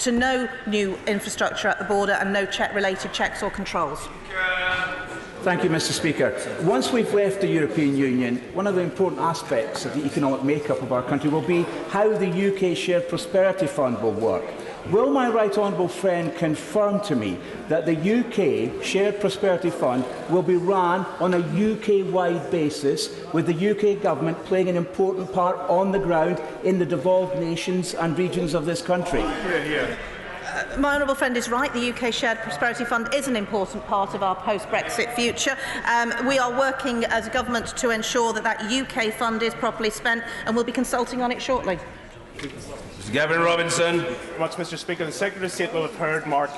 to no new infrastructure at the border and no related checks or controls. Thank you, Mr. Speaker. Once we've left the European Union, one of the important aspects of the economic makeup of our country will be how the UK Shared Prosperity Fund will work. Will my right honourable friend confirm to me that the UK Shared Prosperity Fund will be run on a UK-wide basis, with the UK Government playing an important part on the ground in the devolved nations and regions of this country? My honourable friend is right. The UK Shared Prosperity Fund is an important part of our post-Brexit future. We are working as a government to ensure that that UK fund is properly spent, and we'll be consulting on it shortly. Mr. Gavin Robinson. Thank you very much, Mr. Speaker. The Secretary of State will have heard Mark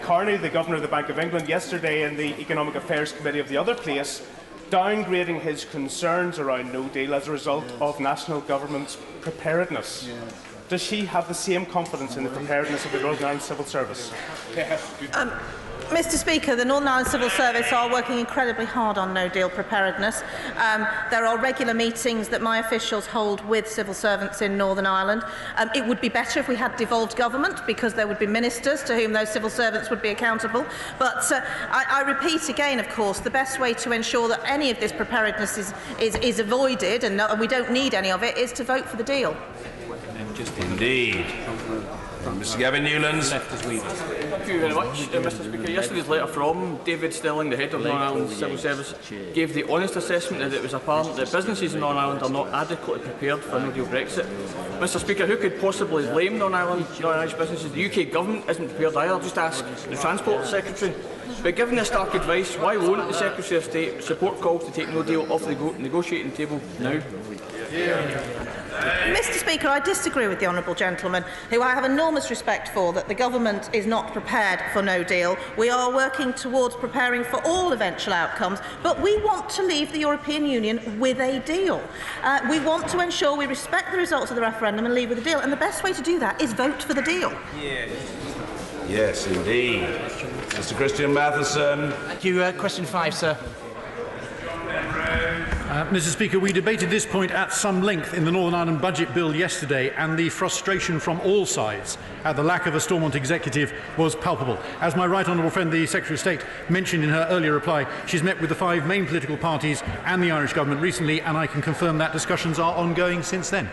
Carney, the Governor of the Bank of England, yesterday in the Economic Affairs Committee of the other place, downgrading his concerns around no deal as a result of national government's preparedness. Does she have the same confidence in the preparedness of the Northern Ireland Civil Service? Mr. Speaker, the Northern Ireland Civil Service are working incredibly hard on no-deal preparedness. There are regular meetings that my officials hold with civil servants in Northern Ireland. It would be better if we had devolved government, because there would be ministers to whom those civil servants would be accountable. But I repeat again, of course, the best way to ensure that any of this preparedness is avoided, and we don't need any of it, is to vote for the deal. Indeed. Mr. Gavin Newlands. Thank you very much, Mr. Speaker. Yesterday's letter from David Stelling, the head of Northern Ireland Civil Service, gave the honest assessment that it was apparent that businesses in Northern Ireland are not adequately prepared for a no-deal Brexit. Mr. Speaker, who could possibly blame Northern Irish businesses? The UK Government isn't prepared either. Just ask the Transport Secretary. But given this stark advice, why won't the Secretary of State support calls to take no deal off the negotiating table now? Mr. Speaker, I disagree with the honourable gentleman, who I have enormous respect for, that the government is not prepared for no deal. We are working towards preparing for all eventual outcomes, but we want to leave the European Union with a deal. We want to ensure we respect the results of the referendum and leave with a deal, and the best way to do that is vote for the deal. Yes, indeed. Mr. Christian Matheson. Thank you. Question 5, sir. Mr. Speaker, we debated this point at some length in the Northern Ireland Budget Bill yesterday, and the frustration from all sides at the lack of a Stormont executive was palpable. As my right honourable friend, the Secretary of State, mentioned in her earlier reply, she's met with the 5 main political parties and the Irish Government recently, and I can confirm that discussions are ongoing since then.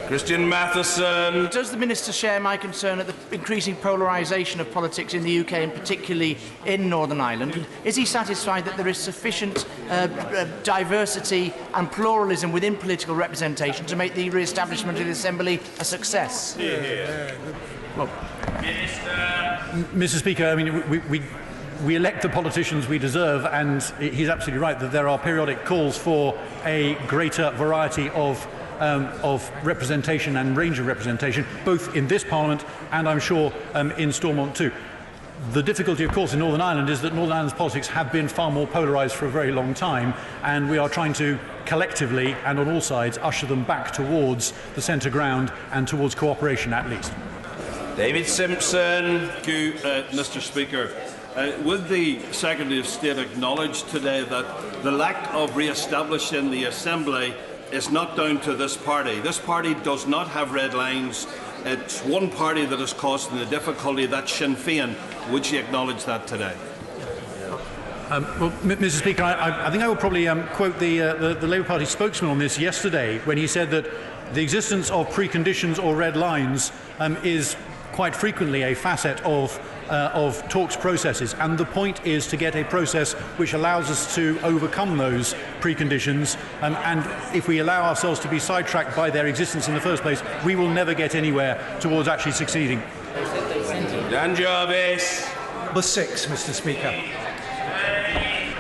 Christian Matheson. Does the Minister share my concern at the increasing polarisation of politics in the UK, and particularly in Northern Ireland? Is he satisfied that there is sufficient diversity and pluralism within political representation to make the re-establishment of the Assembly a success? Well, Mr. Speaker, I mean, we elect the politicians we deserve, and he's absolutely right that there are periodic calls for a greater variety of representation and range of representation, both in this Parliament and I'm sure in Stormont too. The difficulty, of course, in Northern Ireland is that Northern Ireland's politics have been far more polarised for a very long time, and we are trying to collectively and on all sides usher them back towards the centre ground and towards cooperation at least. David Simpson. Thank you, Mr. Speaker. Would the Secretary of State acknowledge today that the lack of re-establishing the Assembly is not down to this party? This party does not have red lines. It's one party that is causing the difficulty, that's Sinn Féin. Would she acknowledge that today? Well, Mr. Speaker, I think I will probably quote the Labour Party spokesman on this yesterday, when he said that the existence of preconditions or red lines is quite frequently a facet of talks processes, and the point is to get a process which allows us to overcome those preconditions, and if we allow ourselves to be sidetracked by their existence in the first place, we will never get anywhere towards actually succeeding. Dan Jarvis. Number 6, Mr. Speaker.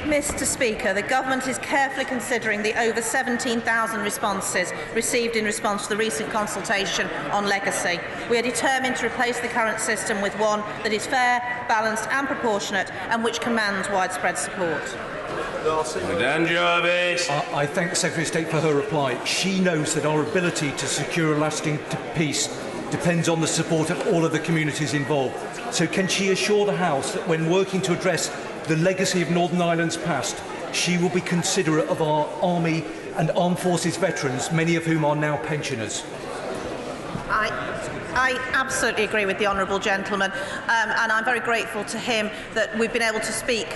Mr. Speaker, the Government is carefully considering the over 17,000 responses received in response to the recent consultation on legacy. We are determined to replace the current system with one that is fair, balanced and proportionate, and which commands widespread support. Dan Jarvis. I thank the Secretary of State for her reply. She knows that our ability to secure a lasting peace depends on the support of all of the communities involved. So can she assure the House that when working to address the legacy of Northern Ireland's past, she will be considerate of our Army and Armed Forces veterans, many of whom are now pensioners? I absolutely agree with the honourable gentleman, and I'm very grateful to him that we've been able to speak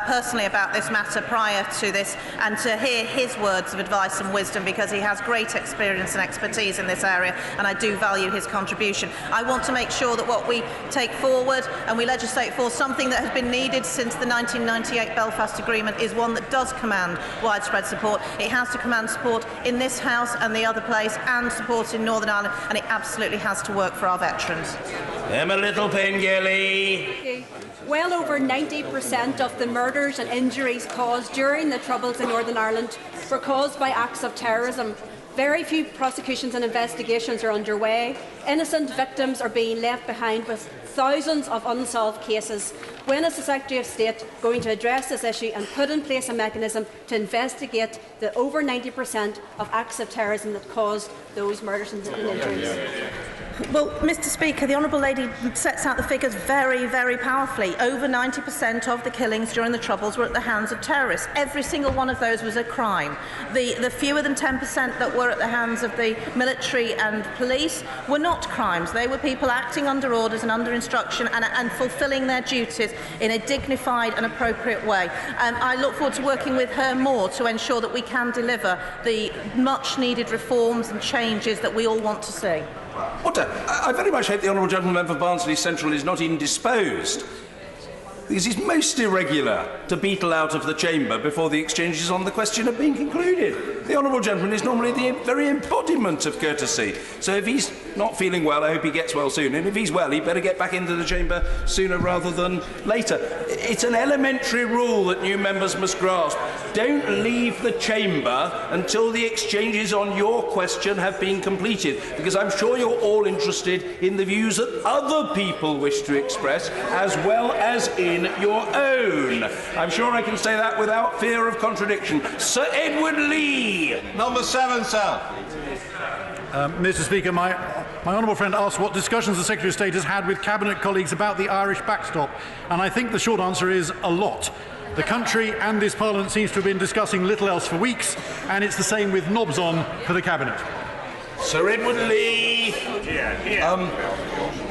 personally about this matter prior to this and to hear his words of advice and wisdom, because he has great experience and expertise in this area, and I do value his contribution. I want to make sure that what we take forward and we legislate for, something that has been needed since the 1998 Belfast Agreement, is one that does command widespread support. It has to command support in this House and the other place, and support in Northern Ireland, and it absolutely has to work for our veterans. Emma Littlepin-Gilly. Well over 90% of the murders and injuries caused during the Troubles in Northern Ireland were caused by acts of terrorism. Very few prosecutions and investigations are underway. Innocent victims are being left behind with thousands of unsolved cases. When is the Secretary of State going to address this issue and put in place a mechanism to investigate the over 90% of acts of terrorism that caused those murders and injuries? Well, Mr. Speaker, the Honourable Lady sets out the figures very, very powerfully. Over 90% of the killings during the Troubles were at the hands of terrorists. Every single one of those was a crime. The fewer than 10% that were at the hands of the military and police were not crimes. They were people acting under orders and under instruction and fulfilling their duties in a dignified and appropriate way. I look forward to working with her more to ensure that we can deliver the much-needed reforms and changes that we all want to see. I very much hope the Honourable Gentleman for Barnsley Central is not indisposed, because he's most irregular to beetle out of the chamber before the exchanges on the question have been concluded. The Honourable Gentleman is normally the very embodiment of courtesy. So if he's not feeling well, I hope he gets well soon. And if he's well, he'd better get back into the chamber sooner rather than later. It's an elementary rule that new members must grasp. Don't leave the chamber until the exchanges on your question have been completed, because I'm sure you're all interested in the views that other people wish to express, as well as in your own. I'm sure I can say that without fear of contradiction. Sir Edward Lee. Number 7, sir. Mr. Speaker, my honourable friend asked what discussions the Secretary of State has had with Cabinet colleagues about the Irish backstop, and I think the short answer is a lot. The country and this Parliament seems to have been discussing little else for weeks, and it's the same with knobs on for the Cabinet. Sir Edward Lee.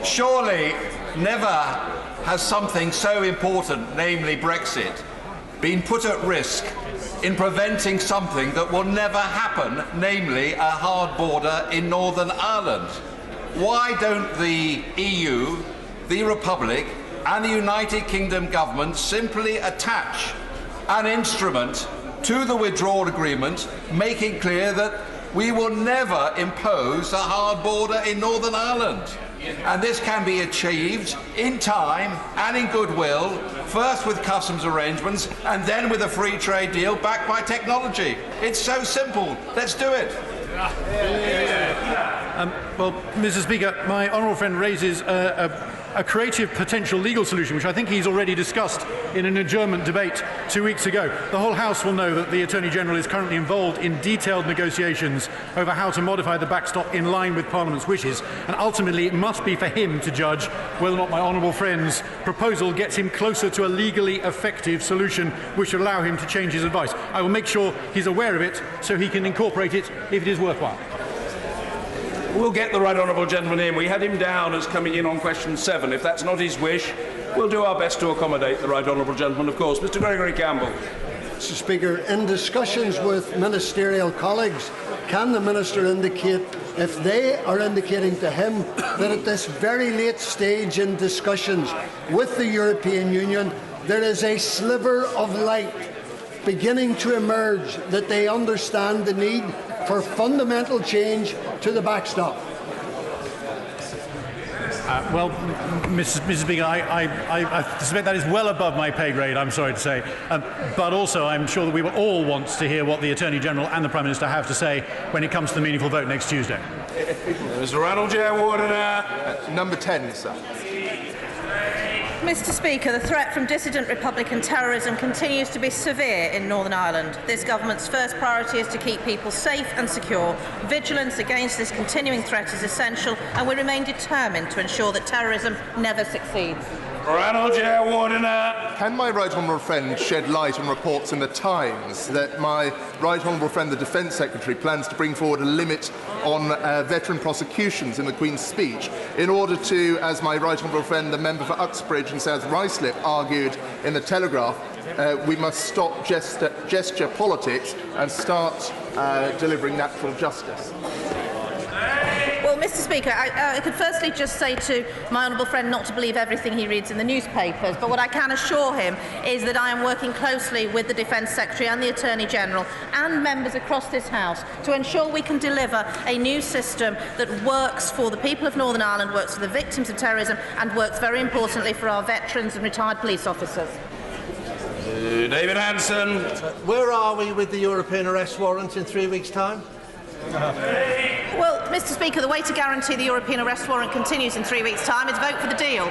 Surely never has something so important, namely Brexit, been put at risk in preventing something that will never happen, namely a hard border in Northern Ireland. Why don't the EU, the Republic and the United Kingdom government simply attach an instrument to the withdrawal agreement, making clear that we will never impose a hard border in Northern Ireland? And this can be achieved in time and in goodwill, first with customs arrangements and then with a free trade deal backed by technology. It's so simple. Let's do it. Well, Mr. Speaker, my honourable friend raises a creative potential legal solution, which I think he's already discussed in an adjournment debate 2 weeks ago. The whole House will know that the Attorney General is currently involved in detailed negotiations over how to modify the backstop in line with Parliament's wishes, and ultimately it must be for him to judge whether or not my honourable friend's proposal gets him closer to a legally effective solution which will allow him to change his advice. I will make sure he's aware of it so he can incorporate it if it is worthwhile. We'll get the right honourable gentleman in. We had him down as coming in on question 7. If that's not his wish, we'll do our best to accommodate the right honourable gentleman, of course. Mr Gregory Campbell. Mr Speaker, in discussions with ministerial colleagues, can the Minister indicate if they are indicating to him that at this very late stage in discussions with the European Union there is a sliver of light beginning to emerge, that they understand the need for fundamental change to the backstop? Well, Mr. Speaker, I suspect that is well above my pay grade, I'm sorry to say. But also, I'm sure that we will all want to hear what the Attorney General and the Prime Minister have to say when it comes to the meaningful vote next Tuesday. Mr Ronald J. Wardener. Number 10, sir. Mr Speaker, the threat from dissident Republican terrorism continues to be severe in Northern Ireland. This government's first priority is to keep people safe and secure. Vigilance against this continuing threat is essential, and we remain determined to ensure that terrorism never succeeds. Can my right honourable friend shed light on reports in the Times that my right honourable friend, the Defence Secretary, plans to bring forward a limit on veteran prosecutions in the Queen's speech in order to, as my right honourable friend, the member for Uxbridge and South Ruislip, argued in the Telegraph, we must stop gesture politics and start delivering natural justice? Well, Mr. Speaker, I could firstly just say to my honourable friend not to believe everything he reads in the newspapers, but what I can assure him is that I am working closely with the Defence Secretary and the Attorney General and members across this House to ensure we can deliver a new system that works for the people of Northern Ireland, works for the victims of terrorism and works very importantly for our veterans and retired police officers. David Hanson. Where are we with the European arrest warrant in 3 weeks' time? Well, Mr. Speaker, the way to guarantee the European arrest warrant continues in 3 weeks' time is vote for the deal.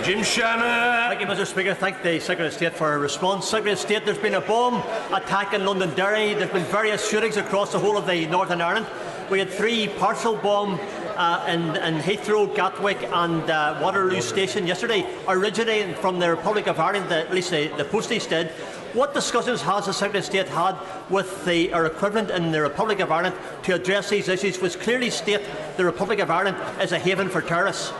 Jim Shannon. Thank you, Mr. Speaker. Thank the Secretary of State for her response. Secretary of State, there's been a bomb attack in Londonderry. There's been various shootings across the whole of the Northern Ireland. We had 3 parcel bombs in Heathrow, Gatwick and Waterloo Station yesterday, originating from the Republic of Ireland, at least the postage did. What discussions has the Secretary of State had with our equivalent in the Republic of Ireland to address these issues, which clearly state the Republic of Ireland is a haven for terrorists?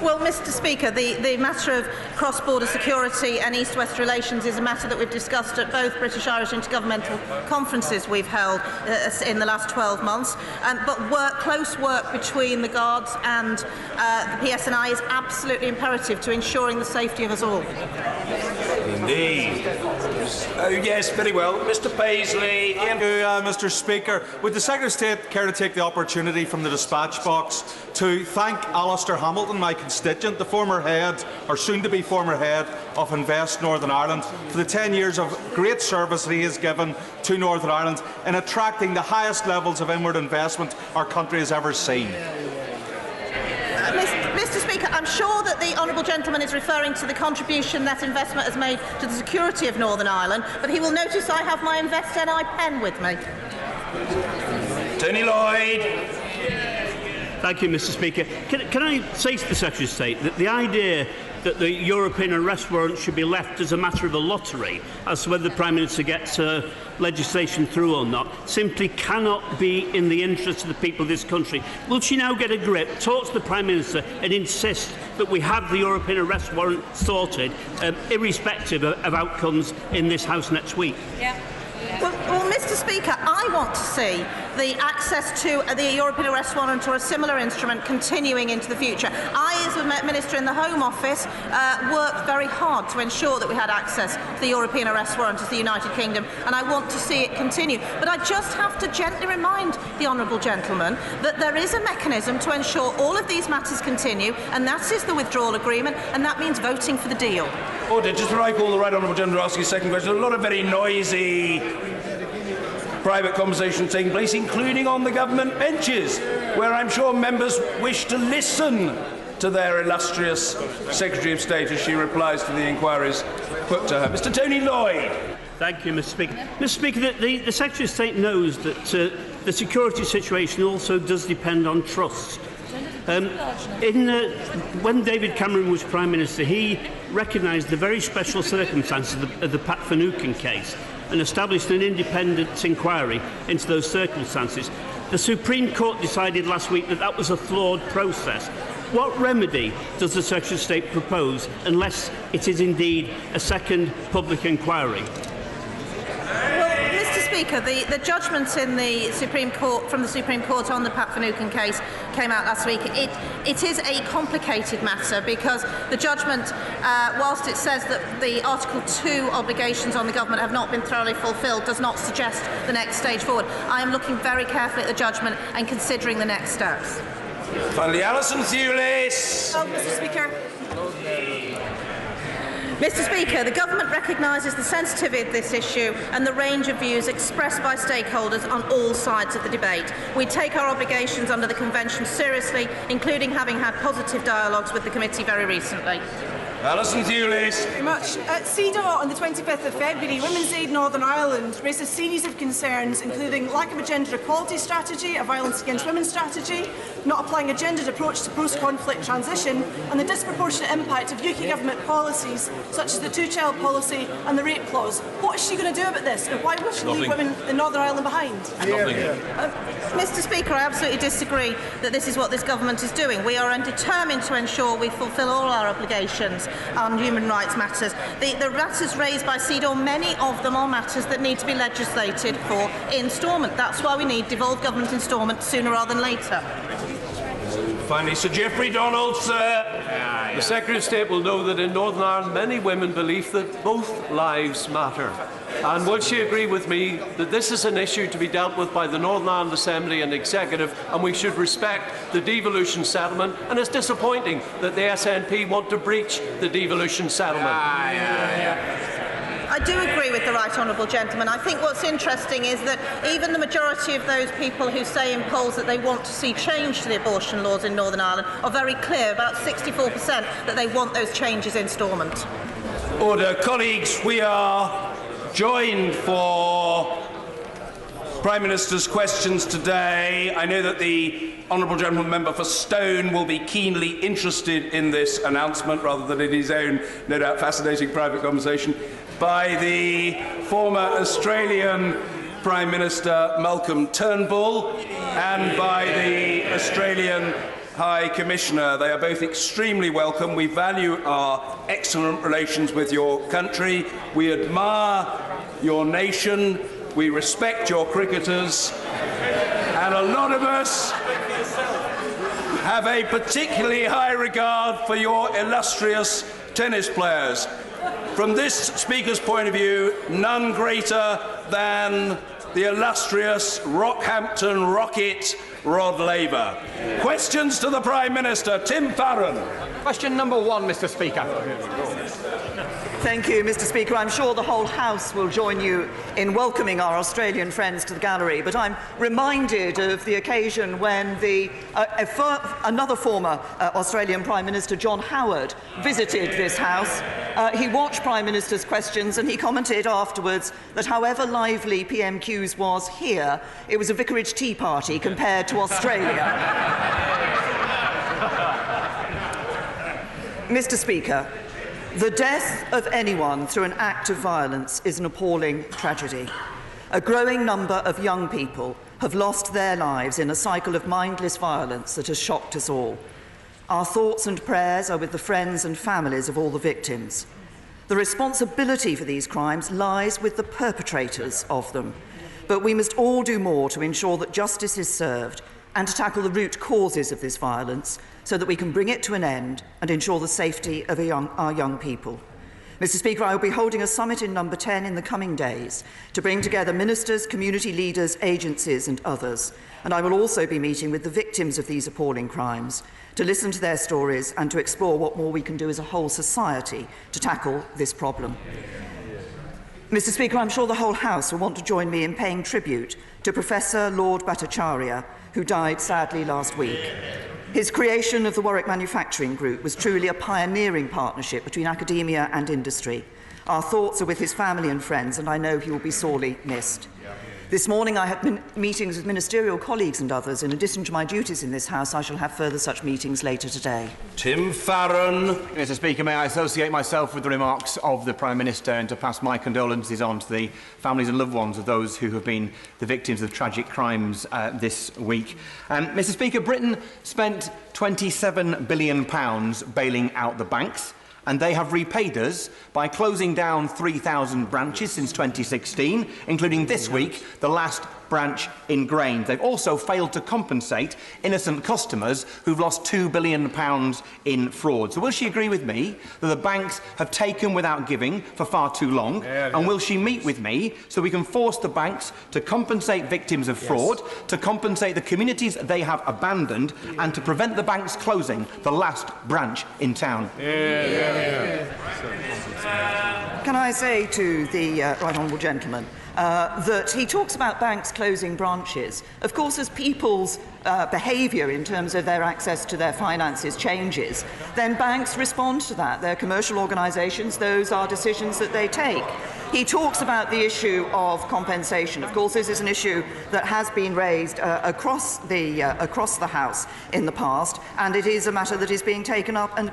Well, Mr. Speaker, the matter of cross-border security and East-West relations is a matter that we've discussed at both British-Irish intergovernmental conferences we've held in the last 12 months. But close work between the Guards and the PSNI is absolutely imperative to ensuring the safety of us all. Indeed. Oh, yes, very well. Mr. Paisley. Thank you, Mr. Speaker. Would the Secretary of State care to take the opportunity from the dispatch box to thank Alistair Hamilton, my constituent, the former head, or soon-to-be former head, of Invest Northern Ireland, for the 10 years of great service that he has given to Northern Ireland in attracting the highest levels of inward investment our country has ever seen. Mr. Speaker, I'm sure that the honourable gentleman is referring to the contribution that investment has made to the security of Northern Ireland, but he will notice I have my Invest NI pen with me. Tony Lloyd. Thank you, Mr. Speaker. Can I say to the Secretary of State that the idea that the European arrest warrant should be left as a matter of a lottery as to whether the Prime Minister gets legislation through or not simply cannot be in the interest of the people of this country? Will she now get a grip, talk to the Prime Minister and insist that we have the European arrest warrant sorted, irrespective of outcomes in this House next week? Yeah. Well, Mr. Speaker, I want to see the access to the European arrest warrant or a similar instrument continuing into the future. I, as a Minister in the Home Office, worked very hard to ensure that we had access to the European arrest warrant as the United Kingdom, and I want to see it continue. But I just have to gently remind the honourable gentleman that there is a mechanism to ensure all of these matters continue, and that is the withdrawal agreement, and that means voting for the deal. Order. Just before I call the right honourable gentleman to ask his second question, a lot of very noisy private conversation taking place, including on the government benches, where I'm sure members wish to listen to their illustrious Secretary of State as she replies to the inquiries put to her. Mr. Tony Lloyd. Thank you, Mr. Speaker. Mr. Speaker, the Secretary of State knows that the security situation also does depend on trust. When David Cameron was Prime Minister, he recognised the very special circumstances of the Pat Finucane case and established an independent inquiry into those circumstances. The Supreme Court decided last week that that was a flawed process. What remedy does the Secretary of State propose unless it is indeed a second public inquiry? Speaker, the judgment in the Supreme Court from the Supreme Court on the Pat Finucane case came out last week. It is a complicated matter because the judgment, whilst it says that the Article 2 obligations on the government have not been thoroughly fulfilled, does not suggest the next stage forward. I am looking very carefully at the judgment and considering the next steps. Finally, Alison Thewlis. Oh, Mr. Speaker. Mr. Speaker, the government recognises the sensitivity of this issue and the range of views expressed by stakeholders on all sides of the debate. We take our obligations under the Convention seriously, including having had positive dialogues with the committee very recently. Alison Thewlis. Thank you very much. SIDO on the 25th of February, Women's Aid Northern Ireland raised a series of concerns, including lack of a gender equality strategy, a violence against women strategy, not applying a gendered approach to post-conflict transition, and the disproportionate impact of UK government policies such as the two-child policy and the rape clause. What is she going to do about this, and why will she leave women in Northern Ireland behind? Mr. Speaker, I absolutely disagree that this is what this government is doing. We are determined to ensure we fulfil all our obligations on human rights matters. The matters raised by SIDO, many of them are matters that need to be legislated for instalment. That's why we need devolved government instalment sooner rather than later. Finally, Sir Geoffrey Donald, sir. The Secretary of State will know that in Northern Ireland many women believe that both lives matter. And will she agree with me that this is an issue to be dealt with by the Northern Ireland Assembly and Executive, and we should respect the devolution settlement? And it's disappointing that the SNP want to breach the devolution settlement. I do agree with the right honourable gentleman. I think what's interesting is that even the majority of those people who say in polls that they want to see change to the abortion laws in Northern Ireland are very clear, about 64%, that they want those changes instalment. Order. Colleagues, we are joined for Prime Minister's questions today. I know that the Honourable Gentleman Member for Stone will be keenly interested in this announcement rather than in his own, no doubt, fascinating private conversation by the former Australian Prime Minister Malcolm Turnbull and by the Australian High Commissioner. They are both extremely welcome. We value our excellent relations with your country. We admire your nation. We respect your cricketers. And a lot of us have a particularly high regard for your illustrious tennis players. From this Speaker's point of view, none greater than the illustrious Rockhampton Rocket Rod Laver. Questions to the Prime Minister. Tim Farron. Question number 1, Mr. Speaker. Thank you, Mr. Speaker. I'm sure the whole House will join you in welcoming our Australian friends to the gallery, but I'm reminded of the occasion when another former Australian Prime Minister, John Howard, visited this House. He watched Prime Minister's questions and he commented afterwards that however lively PMQ's was here, it was a vicarage tea party compared to Australia. Mr. Speaker, the death of anyone through an act of violence is an appalling tragedy. A growing number of young people have lost their lives in a cycle of mindless violence that has shocked us all. Our thoughts and prayers are with the friends and families of all the victims. The responsibility for these crimes lies with the perpetrators of them, but we must all do more to ensure that justice is served and to tackle the root causes of this violence so that we can bring it to an end and ensure the safety of our young people. Mr. Speaker, I will be holding a summit in Number 10 in the coming days to bring together ministers, community leaders, agencies and others, and I will also be meeting with the victims of these appalling crimes to listen to their stories and to explore what more we can do as a whole society to tackle this problem. Mr. Speaker, I'm sure the whole House will want to join me in paying tribute to Professor Lord Bhattacharya, who died sadly last week. His creation of the Warwick Manufacturing Group was truly a pioneering partnership between academia and industry. Our thoughts are with his family and friends, and I know he will be sorely missed. This morning I had meetings with ministerial colleagues and others. In addition to my duties in this House, I shall have further such meetings later today. Tim Farron. Mr. Speaker, may I associate myself with the remarks of the Prime Minister and to pass my condolences on to the families and loved ones of those who have been the victims of tragic crimes this week. Mr. Speaker, Britain spent £27 billion bailing out the banks, and they have repaid us by closing down 3,000 branches since 2016, including this week the last branch in Grange. They've also failed to compensate innocent customers who've lost £2 billion in fraud. So will she agree with me that the banks have taken without giving for far too long? And will she meet with me so we can force the banks to compensate victims of fraud, to compensate the communities they have abandoned, and to prevent the banks closing the last branch in town? Can I say to the right honourable gentleman that he talks about banks closing branches. Of course, as people's behaviour in terms of their access to their finances changes, then banks respond to that. They're commercial organisations. Those are decisions that they take. He talks about the issue of compensation. Of course, this is an issue that has been raised across the House in the past, and it is a matter that is being taken up and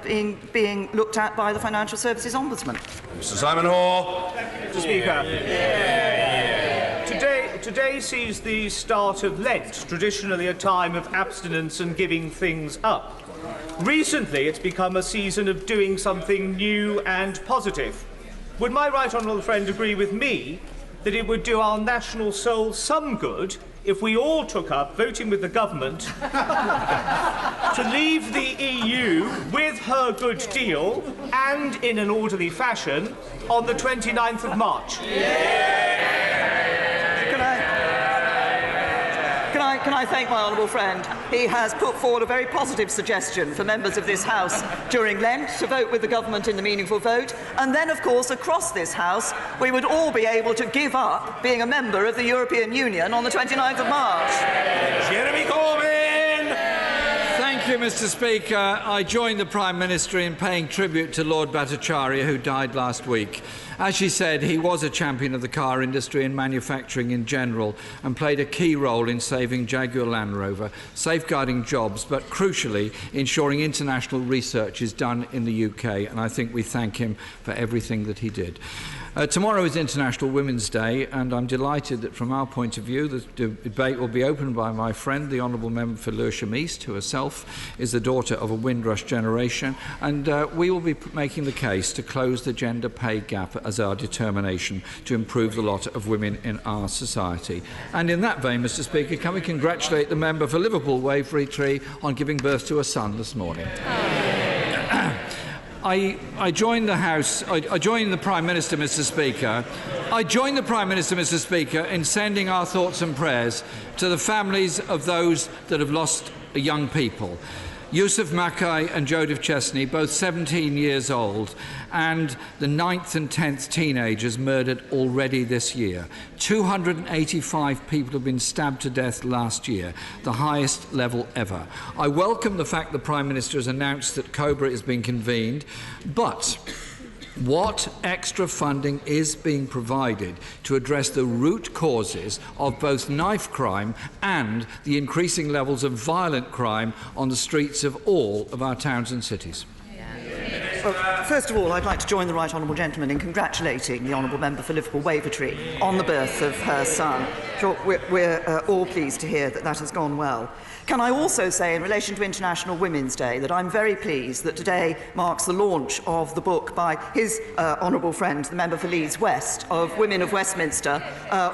being looked at by the Financial Services Ombudsman. Mr. Simon Hoare. Mr. Speaker. Today sees the start of Lent, traditionally a time of abstinence and giving things up. Recently, it's become a season of doing something new and positive. Would my right honourable friend agree with me that it would do our national soul some good if we all took up voting with the government to leave the EU with her good deal and in an orderly fashion on the 29th of March? Can I thank my honourable friend? He has put forward a very positive suggestion for members of this House during Lent to vote with the government in the meaningful vote, and then, of course, across this House, we would all be able to give up being a member of the European Union on the 29th of March. Jeremy Corbyn! Thank you, Mr. Speaker. I join the Prime Minister in paying tribute to Lord Bhattacharya, who died last week. As she said, he was a champion of the car industry and manufacturing in general and played a key role in saving Jaguar Land Rover, safeguarding jobs, but crucially ensuring international research is done in the UK, and I think we thank him for everything that he did. Tomorrow is International Women's Day, and I'm delighted that from our point of view the debate will be opened by my friend, the Honourable Member for Lewisham East, who herself is the daughter of a Windrush generation, and we will be making the case to close the gender pay gap as our determination to improve the lot of women in our society. And in that vein, Mr. Speaker, can we congratulate the member for Liverpool Waverley Tree on giving birth to a son this morning? I join the House. I join the Prime Minister, Mr. Speaker. I join the Prime Minister, Mr. Speaker, in sending our thoughts and prayers to the families of those that have lost young people. Yusuf Mackay and Joseph Chesney, both 17 years old, and the 9th and 10th teenagers murdered already this year. 285 people have been stabbed to death last year, the highest level ever. I welcome the fact the Prime Minister has announced that COBRA is being convened, but what extra funding is being provided to address the root causes of both knife crime and the increasing levels of violent crime on the streets of all of our towns and cities? Well, first of all, I'd like to join the right honourable gentleman in congratulating the honourable member for Liverpool Wavertree on the birth of her son. Sure, we're all pleased to hear that that has gone well. Can I also say, in relation to International Women's Day, that I'm very pleased that today marks the launch of the book by his honourable friend, the member for Leeds West, of Women of Westminster,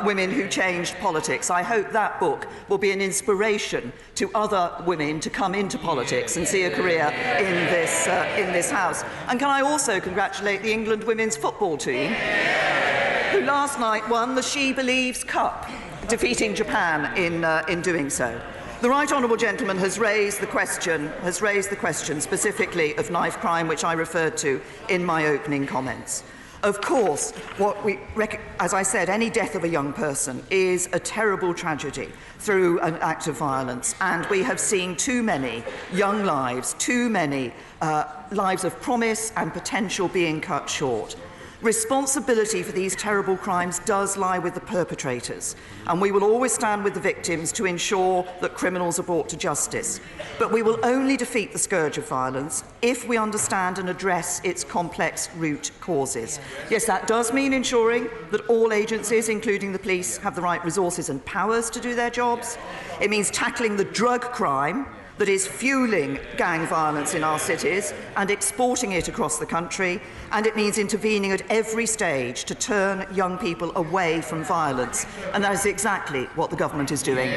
Women Who Changed Politics. I hope that book will be an inspiration to other women to come into politics and see a career in this House. And can I also congratulate the England women's football team, who last night won the She Believes Cup, defeating Japan in doing so. The right honourable gentleman has raised the question specifically of knife crime, which I referred to in my opening comments. Of course, as I said, any death of a young person is a terrible tragedy through an act of violence, and we have seen too many young lives, too many lives of promise and potential being cut short. Responsibility for these terrible crimes does lie with the perpetrators, and we will always stand with the victims to ensure that criminals are brought to justice. But we will only defeat the scourge of violence if we understand and address its complex root causes. Yes, that does mean ensuring that all agencies, including the police, have the right resources and powers to do their jobs. It means tackling the drug crime that is fueling gang violence in our cities and exporting it across the country, and it means intervening at every stage to turn young people away from violence, and that is exactly what the government is doing.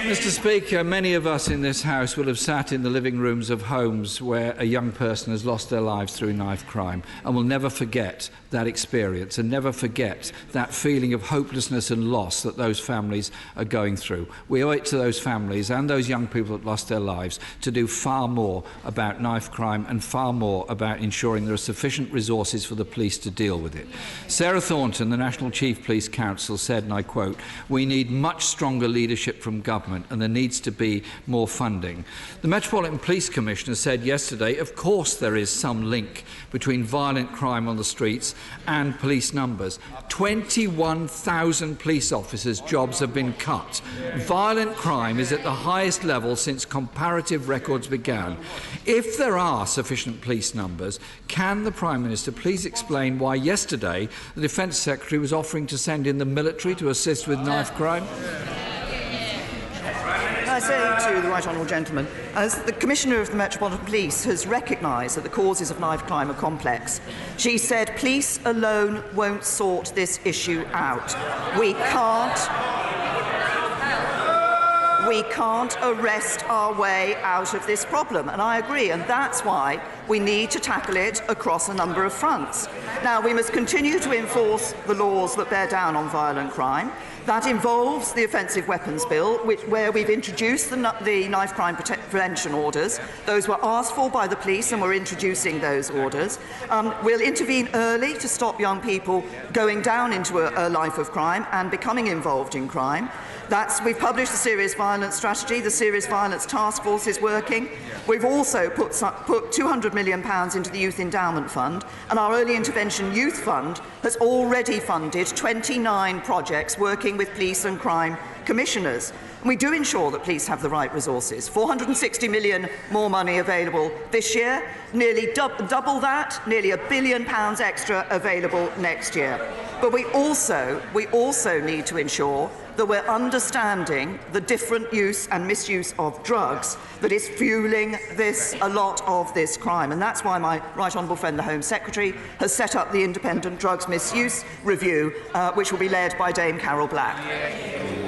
Mr. Speaker, many of us in this House will have sat in the living rooms of homes where a young person has lost their lives through knife crime, and will never forget that experience and never forget that feeling of hopelessness and loss that those families are going through. We owe it to those families and those young people that lost their lives to do far more about knife crime and far more about ensuring there are sufficient resources for the police to deal with it. Sarah Thornton, the National Chief Police Council, said, and I quote, "We need much stronger leadership from government and there needs to be more funding." The Metropolitan Police Commissioner said yesterday, of course there is some link between violent crime on the streets and police numbers. 21,000 police officers' jobs have been cut. Violent crime is at the highest level since comparative records began. If there are sufficient police numbers, can the Prime Minister please explain why yesterday the Defence Secretary was offering to send in the military to assist with knife crime? I say to the Right Honourable Gentleman, as the Commissioner of the Metropolitan Police has recognised that the causes of knife crime are complex, she said police alone won't sort this issue out. We can't arrest our way out of this problem, and I agree, and that's why we need to tackle it across a number of fronts. Now, we must continue to enforce the laws that bear down on violent crime. That involves the Offensive Weapons Bill, where we've introduced the knife crime prevention orders. Those were asked for by the police, and we're introducing those orders. We'll intervene early to stop young people going down into a life of crime and becoming involved in crime. We've published the Serious Violence Strategy. The Serious Violence Task Force is working. We've also put £200 million into the Youth Endowment Fund, and our Early Intervention Youth Fund has already funded 29 projects working with police and crime commissioners. And we do ensure that police have the right resources. £460 million more money available this year, nearly double that, nearly £1 billion extra available next year. But we also need to ensure that we're understanding the different use and misuse of drugs that is fuelling a lot of this crime. And that's why my Right Honourable friend, the Home Secretary, has set up the Independent Drugs Misuse Review, which will be led by Dame Carol Black.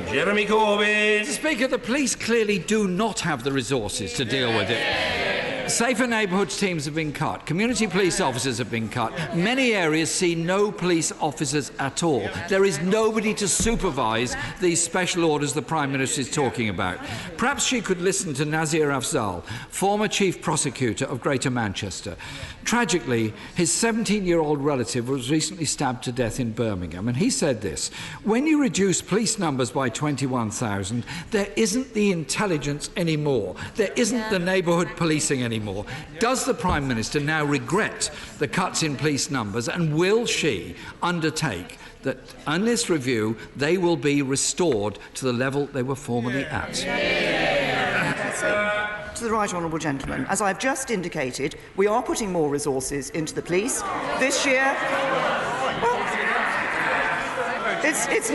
Jeremy Corbyn. Mr. Speaker, the police clearly do not have the resources to deal with it. Safer neighbourhoods teams have been cut. Community police officers have been cut. Many areas see no police officers at all. There is nobody to supervise these special orders the Prime Minister is talking about. Perhaps she could listen to Nazir Afzal, former Chief Prosecutor of Greater Manchester. Tragically, his 17-year-old relative was recently stabbed to death in Birmingham, and he said this: "When you reduce police numbers by 21,000, there isn't the intelligence anymore. There isn't the neighbourhood policing anymore. Does the Prime Minister now regret the cuts in police numbers, and will she undertake that on this review they will be restored to the level they were formerly at?" To the Right Honourable Gentleman, as I've just indicated, we are putting more resources into the police this year. It's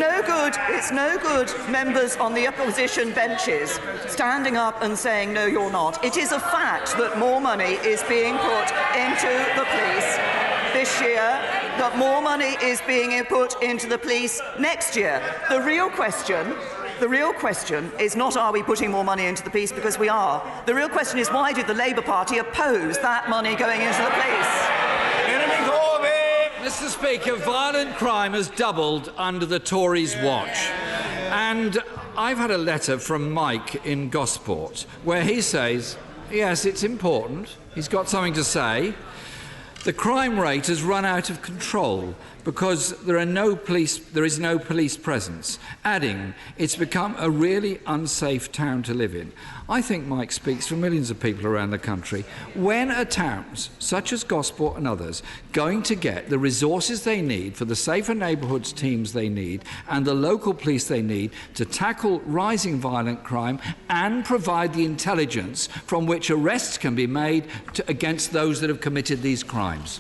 no good members on the opposition benches standing up and saying, no, you're not. It is a fact that more money is being put into the police this year, that more money is being put into the police next year. The real question is not, are we putting more money into the police? Because we are. The real question is, why did the Labour Party oppose that money going into the police? Mr. Speaker, violent crime has doubled under the Tories' watch. And I've had a letter from Mike in Gosport where he says, yes, it's important. He's got something to say. The crime rate has run out of control because there is no police presence, adding, it's become a really unsafe town to live in. I think Mike speaks for millions of people around the country. When are towns, such as Gosport and others, going to get the resources they need for the safer neighbourhoods teams they need and the local police they need to tackle rising violent crime and provide the intelligence from which arrests can be made against those that have committed these crimes?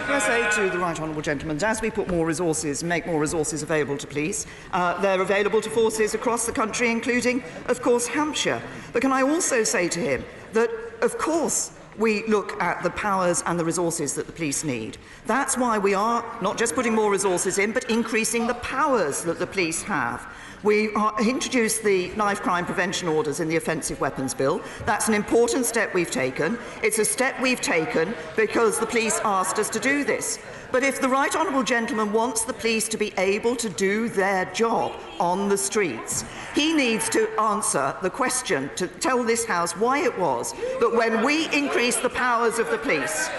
I say to the Right Honourable Gentleman, as we put more resources, make more resources available to police, they're available to forces across the country, including, of course, Hampshire. But can I also say to him that, of course, we look at the powers and the resources that the police need. That's why we are not just putting more resources in, but increasing the powers that the police have. We introduced the knife crime prevention orders in the Offensive Weapons Bill. That's an important step we've taken. It's a step we've taken because the police asked us to do this. But if the Right Honourable Gentleman wants the police to be able to do their job on the streets, he needs to answer the question, to tell this House why it was that when we increased the powers of the police,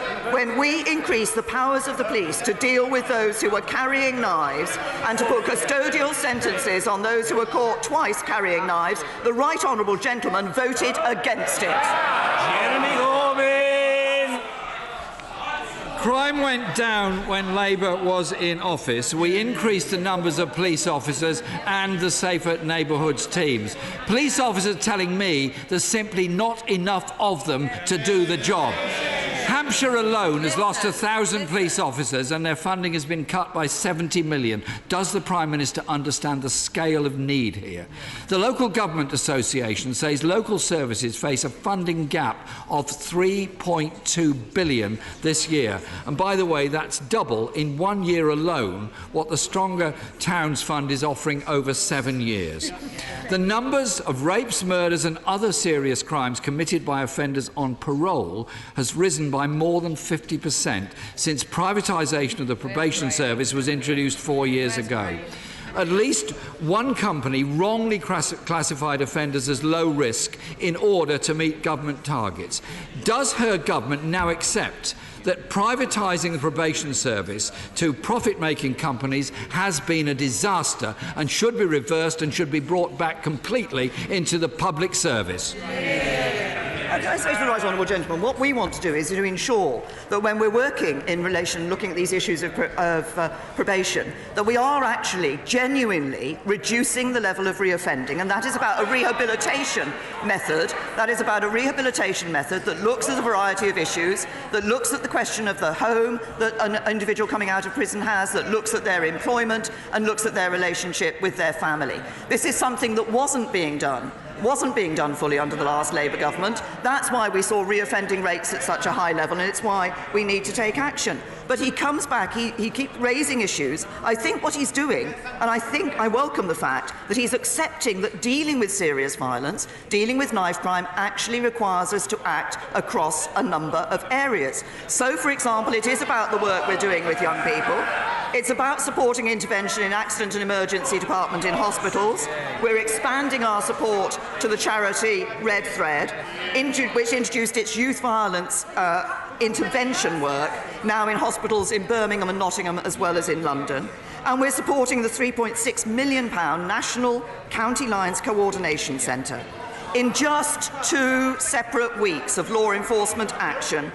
to deal with those who were carrying knives and to put custodial sentences on those who were caught twice carrying knives, the Right Honourable Gentleman voted against it. Jeremy Corbyn! Crime went down when Labour was in office. We increased the numbers of police officers and the Safer Neighbourhoods teams. Police officers telling me there's simply not enough of them to do the job. Hampshire alone has lost 1,000 police officers and their funding has been cut by 70 million. Does the Prime Minister understand the scale of need here? The Local Government Association says local services face a funding gap of £3.2 billion this year. And by the way, that's double in 1 year alone what the Stronger Towns Fund is offering over 7 years. The numbers of rapes, murders and other serious crimes committed by offenders on parole has risen by more than 50% since privatisation of the probation service was introduced 4 years ago. At least one company wrongly classified offenders as low risk in order to meet government targets. Does her government now accept that privatising the probation service to profit-making companies has been a disaster and should be reversed and should be brought back completely into the public service? I say to the Right Honourable Gentleman, what we want to do is to ensure that when we're working in relation, looking at these issues of probation, that we are actually genuinely reducing the level of reoffending, and that is about a rehabilitation method. That is about a rehabilitation method that looks at a variety of issues, that looks at the question of the home that an individual coming out of prison has, that looks at their employment and looks at their relationship with their family. This is something that wasn't being done fully under the last Labour government. That's why we saw reoffending rates at such a high level, and it's why we need to take action. But he comes back, he keeps raising issues. I think what he's doing, and I welcome the fact that he's accepting that dealing with serious violence, dealing with knife crime, actually requires us to act across a number of areas. So, for example, it is about the work we're doing with young people. It's about supporting intervention in accident and emergency department in hospitals. We're expanding our support to the charity Red Thread, which introduced its youth violence intervention work, now in hospitals in Birmingham and Nottingham as well as in London. And we're supporting the £3.6 million National County Lines Coordination Centre. In just 2 separate weeks of law enforcement action,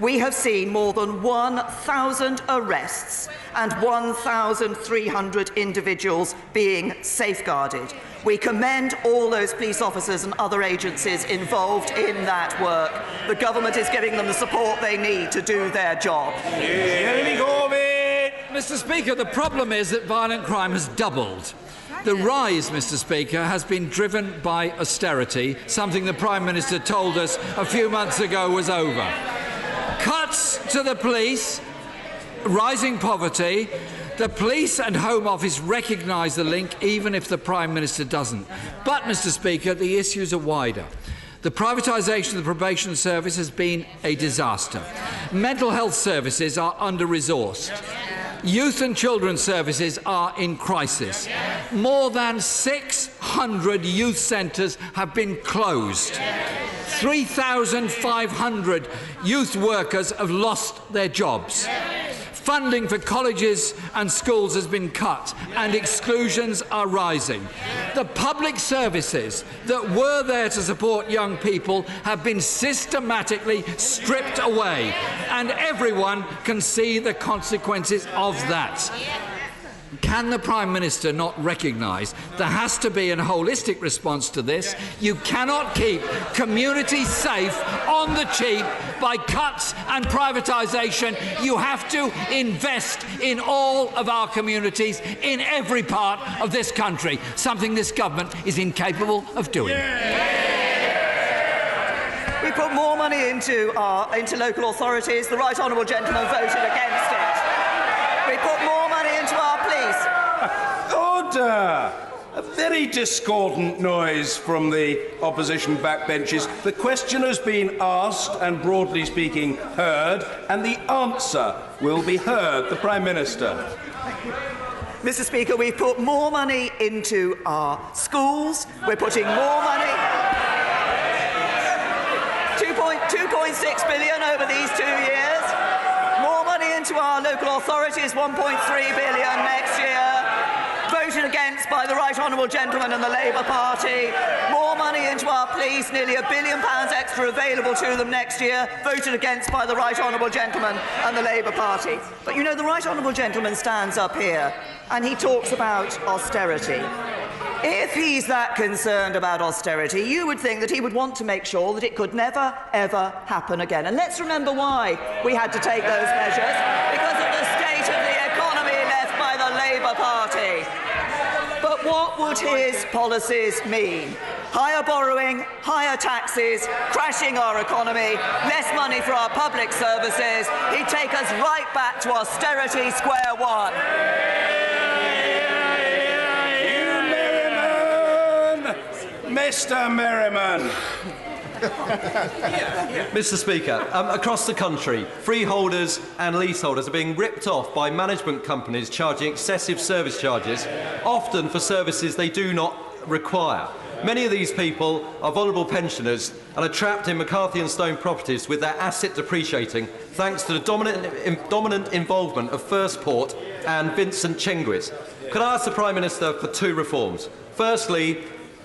we have seen more than 1,000 arrests and 1,300 individuals being safeguarded. We commend all those police officers and other agencies involved in that work. The government is giving them the support they need to do their job. Mr. Speaker, the problem is that violent crime has doubled. The rise, Mr. Speaker, has been driven by austerity, something the Prime Minister told us a few months ago was over. Cuts to the police, rising poverty. The police and Home Office recognise the link, even if the Prime Minister doesn't. But, Mr. Speaker, the issues are wider. The privatisation of the probation service has been a disaster. Mental health services are under-resourced. Youth and children's services are in crisis. More than 600 youth centres have been closed. 3,500 youth workers have lost their jobs. Funding for colleges and schools has been cut and exclusions are rising. The public services that were there to support young people have been systematically stripped away, and everyone can see the consequences of that. Can the Prime Minister not recognise there has to be a holistic response to this? You cannot keep communities safe on the cheap by cuts and privatisation. You have to invest in all of our communities in every part of this country, something this government is incapable of doing. We put more money into local authorities. The Right Honourable Gentleman voted against it. We put more money into our police. Order! A very discordant noise from the opposition backbenches. The question has been asked and, broadly speaking, heard, and the answer will be heard. The Prime Minister. Mr. Speaker, we've put more money into our schools. We're putting more money. 2.6 billion over these 2 years. More money into our local authorities, 1.3 billion next year. Voted against by the Right Honourable Gentleman and the Labour Party. More money into our police, nearly £1 billion extra available to them next year. Voted against by the Right Honourable Gentleman and the Labour Party. But you know, the Right Honourable Gentleman stands up here and he talks about austerity. If he's that concerned about austerity, you would think that he would want to make sure that it could never, ever happen again. And let's remember why we had to take those measures. Because of the state of the economy left by the Labour Party. But what would his policies mean? Higher borrowing, higher taxes, crashing our economy, less money for our public services. He'd take us right back to austerity square one. Mr. Merriman. Mr. Speaker, across the country, freeholders and leaseholders are being ripped off by management companies charging excessive service charges, often for services they do not require. Many of these people are vulnerable pensioners and are trapped in McCarthy and Stone properties with their asset depreciating thanks to the dominant involvement of First Port and Vincent Chengwis. Could I ask the Prime Minister for two reforms? Firstly,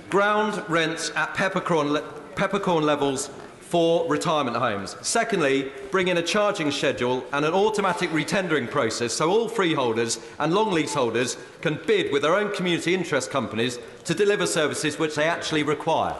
ground rents at peppercorn levels for retirement homes. Secondly, bring in a charging schedule and an automatic retendering process so all freeholders and long leaseholders can bid with their own community interest companies to deliver services which they actually require.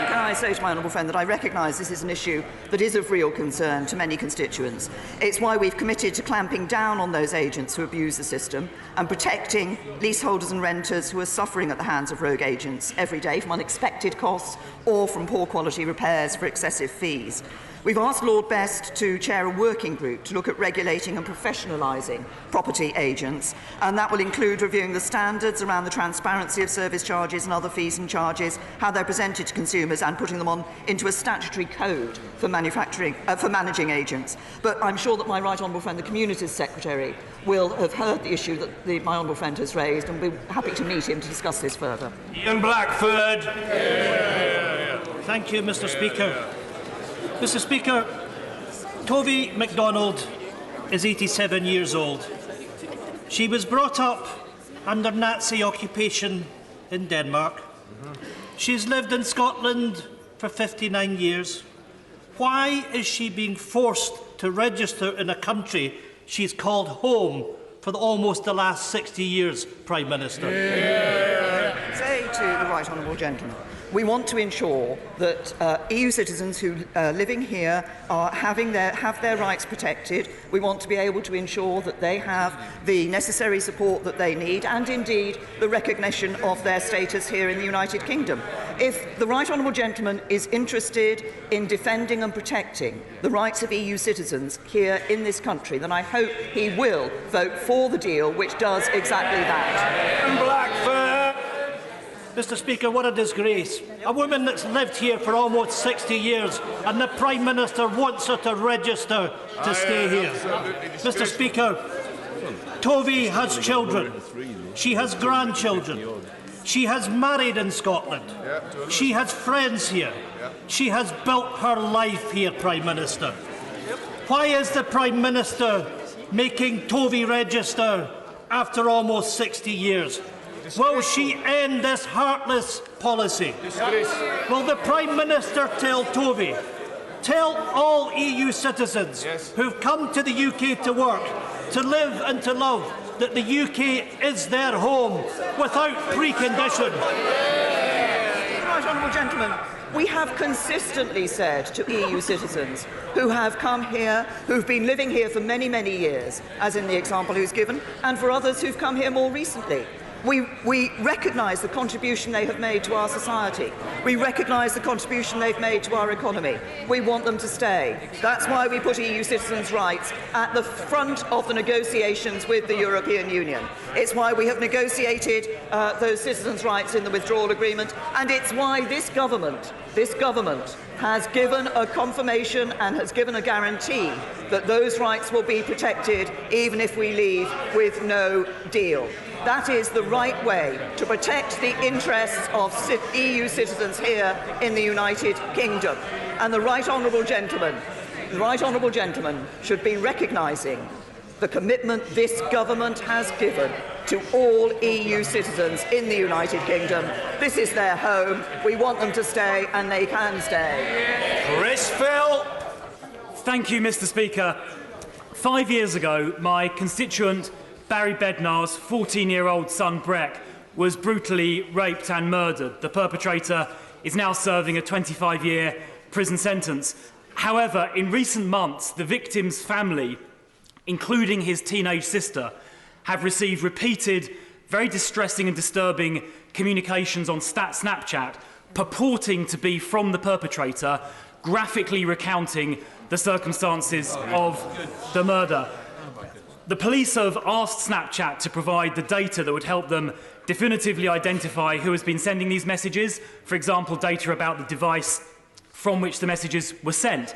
Can I say to my honourable friend that I recognise this is an issue that is of real concern to many constituents. It's why we've committed to clamping down on those agents who abuse the system and protecting leaseholders and renters who are suffering at the hands of rogue agents every day from unexpected costs or from poor quality repairs for excessive fees. We've asked Lord Best to chair a working group to look at regulating and professionalising property agents, and that will include reviewing the standards around the transparency of service charges and other fees and charges, how they're presented to consumers, and putting them on into a statutory code for managing agents. But I'm sure that my right honourable friend, the Communities Secretary, will have heard the issue that my honourable friend has raised, and we're happy to meet him to discuss this further. Ian Blackford. Thank you, Mr. Speaker. Mr. Speaker, Tovey MacDonald is 87 years old. She was brought up under Nazi occupation in Denmark. She's lived in Scotland for 59 years. Why is she being forced to register in a country she's called home for almost the last 60 years, Prime Minister? Say to the Right Honourable Gentleman, we want to ensure that EU citizens who are living here have their rights protected. We want to be able to ensure that they have the necessary support that they need and indeed the recognition of their status here in the United Kingdom. If the Right Honourable Gentleman is interested in defending and protecting the rights of EU citizens here in this country, then I hope he will vote for the deal which does exactly that. Blackford. Mr. Speaker, what a disgrace. A woman that's lived here for almost 60 years and the Prime Minister wants her to register to stay here. Mr. Speaker, Tovey has children. She has grandchildren. She has married in Scotland. She has friends here. She has built her life here, Prime Minister. Why is the Prime Minister making Tovey register after almost 60 years? Will she end this heartless policy? Will the Prime Minister tell Tovey, tell all EU citizens who've come to the UK to work, to live and to love, that the UK is their home without precondition? Right, Honourable Gentleman, we have consistently said to EU citizens who have come here, who've been living here for many, many years, as in the example who's given, and for others who've come here more recently, We recognise the contribution they have made to our society. We recognise the contribution they've made to our economy. We want them to stay. That's why we put EU citizens' rights at the front of the negotiations with the European Union. It's why we have negotiated those citizens' rights in the withdrawal agreement, and it's why this government has given a confirmation and has given a guarantee that those rights will be protected even if we leave with no deal. That is the right way to protect the interests of EU citizens here in the United Kingdom. And the Right Honourable Gentleman should be recognising the commitment this government has given to all EU citizens in the United Kingdom. This is their home. We want them to stay, and they can stay. Chris Phil. Thank you, Mr. Speaker. 5 years ago, my constituent Barry Bednar's 14-year-old son Breck was brutally raped and murdered. The perpetrator is now serving a 25-year prison sentence. However, in recent months, the victim's family, including his teenage sister, have received repeated, very distressing and disturbing communications on Snapchat purporting to be from the perpetrator, graphically recounting the circumstances of the murder. The police have asked Snapchat to provide the data that would help them definitively identify who has been sending these messages, for example, data about the device from which the messages were sent.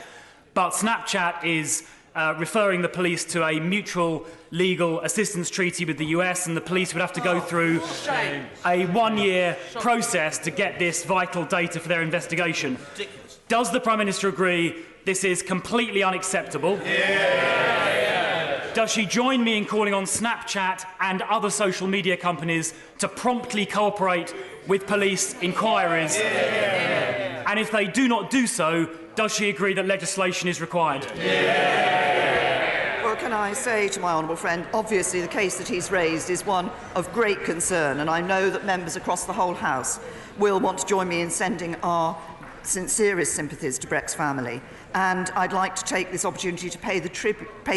But Snapchat is referring the police to a mutual legal assistance treaty with the US, and the police would have to go through a one-year process to get this vital data for their investigation. Does the Prime Minister agree this is completely unacceptable? Does she join me in calling on Snapchat and other social media companies to promptly cooperate with police inquiries? And if they do not do so, does she agree that legislation is required? Well, can I say to my honourable friend, obviously the case that he's raised is one of great concern, and I know that members across the whole House will want to join me in sending our sincerest sympathies to Breck's family. And I'd like to take this opportunity to pay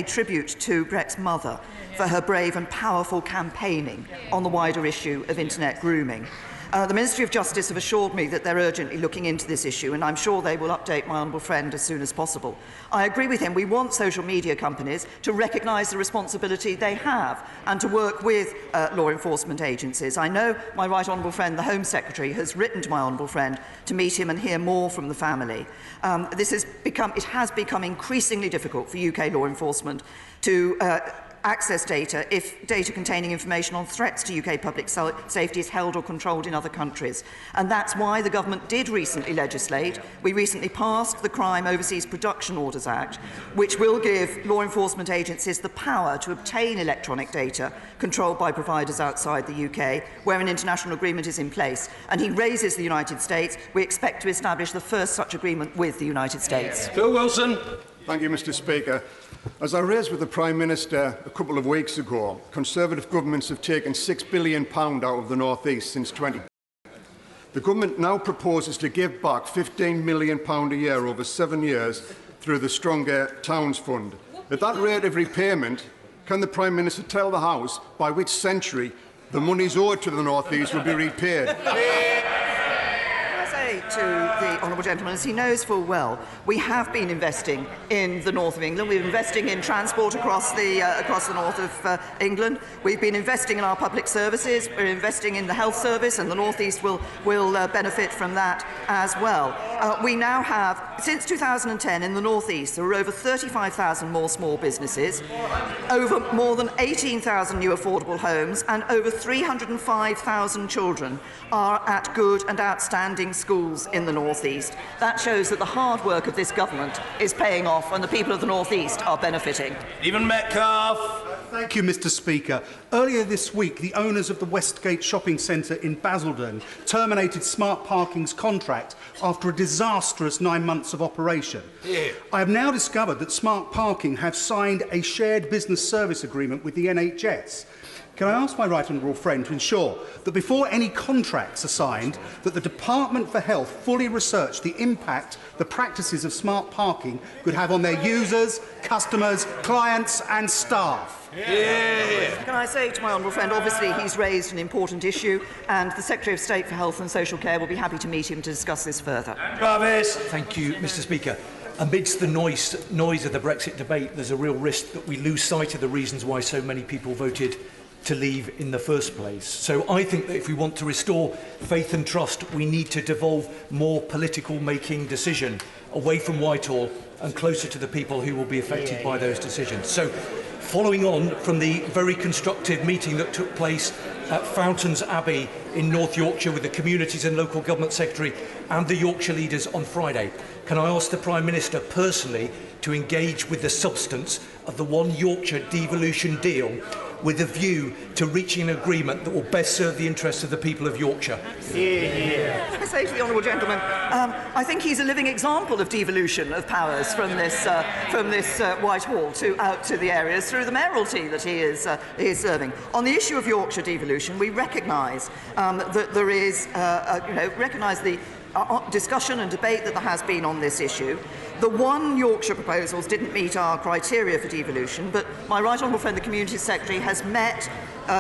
tribute to Breck's mother for her brave and powerful campaigning on the wider issue of internet grooming. The Ministry of Justice have assured me that they're urgently looking into this issue, and I'm sure they will update my honourable friend as soon as possible. I agree with him. We want social media companies to recognise the responsibility they have and to work with law enforcement agencies. I know my right honourable friend, the Home Secretary, has written to my honourable friend to meet him and hear more from the family. It has become increasingly difficult for UK law enforcement to access data if data containing information on threats to UK public safety is held or controlled in other countries. And that's why the government did recently legislate. We recently passed the Crime Overseas Production Orders Act, which will give law enforcement agencies the power to obtain electronic data controlled by providers outside the UK, where an international agreement is in place. And he raises the United States. We expect to establish the first such agreement with the United States. Phil Wilson. Thank you, Mr. Speaker. As I raised with the Prime Minister a couple of weeks ago, Conservative governments have taken £6 billion out of the North East since 2010. The government now proposes to give back £15 million a year over 7 years through the Stronger Towns Fund. At that rate of repayment, can the Prime Minister tell the House by which century the monies owed to the North East will be repaid? To the honourable gentleman, as he knows full well, we have been investing in the north of England. We're investing in transport across the north of England. We've been investing in our public services. We're investing in the health service, and the North East will benefit from that as well. We now have, since 2010, in the North East, there are over 35,000 more small businesses, over more than 18,000 new affordable homes, and over 305,000 children are at good and outstanding schools in the North East. That shows that the hard work of this government is paying off, and the people of the North East are benefiting. Stephen Metcalfe. Thank you, Mr. Speaker. Earlier this week, the owners of the Westgate shopping centre in Basildon terminated Smart Parking's contract after a disastrous 9 months of operation. Yeah. I have now discovered that Smart Parking have signed a shared business service agreement with the NHS. Can I ask my right honourable friend to ensure that before any contracts are signed, that the Department for Health fully research the impact the practices of smart parking could have on their users, customers, clients and staff? Can I say to my honourable friend, obviously he's raised an important issue and the Secretary of State for Health and Social Care will be happy to meet him to discuss this further. Thank you, Mr Speaker. Amidst the noise of the Brexit debate, there's a real risk that we lose sight of the reasons why so many people voted to leave in the first place. So I think that if we want to restore faith and trust, we need to devolve more political making decision away from Whitehall and closer to the people who will be affected by those decisions. So following on from the very constructive meeting that took place at Fountains Abbey in North Yorkshire with the Communities and Local Government Secretary and the Yorkshire leaders on Friday, can I ask the Prime Minister personally to engage with the substance of the One Yorkshire devolution deal with a view to reaching an agreement that will best serve the interests of the people of Yorkshire? I say to the honourable gentleman, I think he's a living example of devolution of powers from this Whitehall out to the areas through the mayoralty that he is serving. On the issue of Yorkshire devolution, we recognise that there is, recognise the discussion and debate that there has been on this issue. The One Yorkshire proposals didn't meet our criteria for devolution, but my right honourable friend, the Community Secretary, has met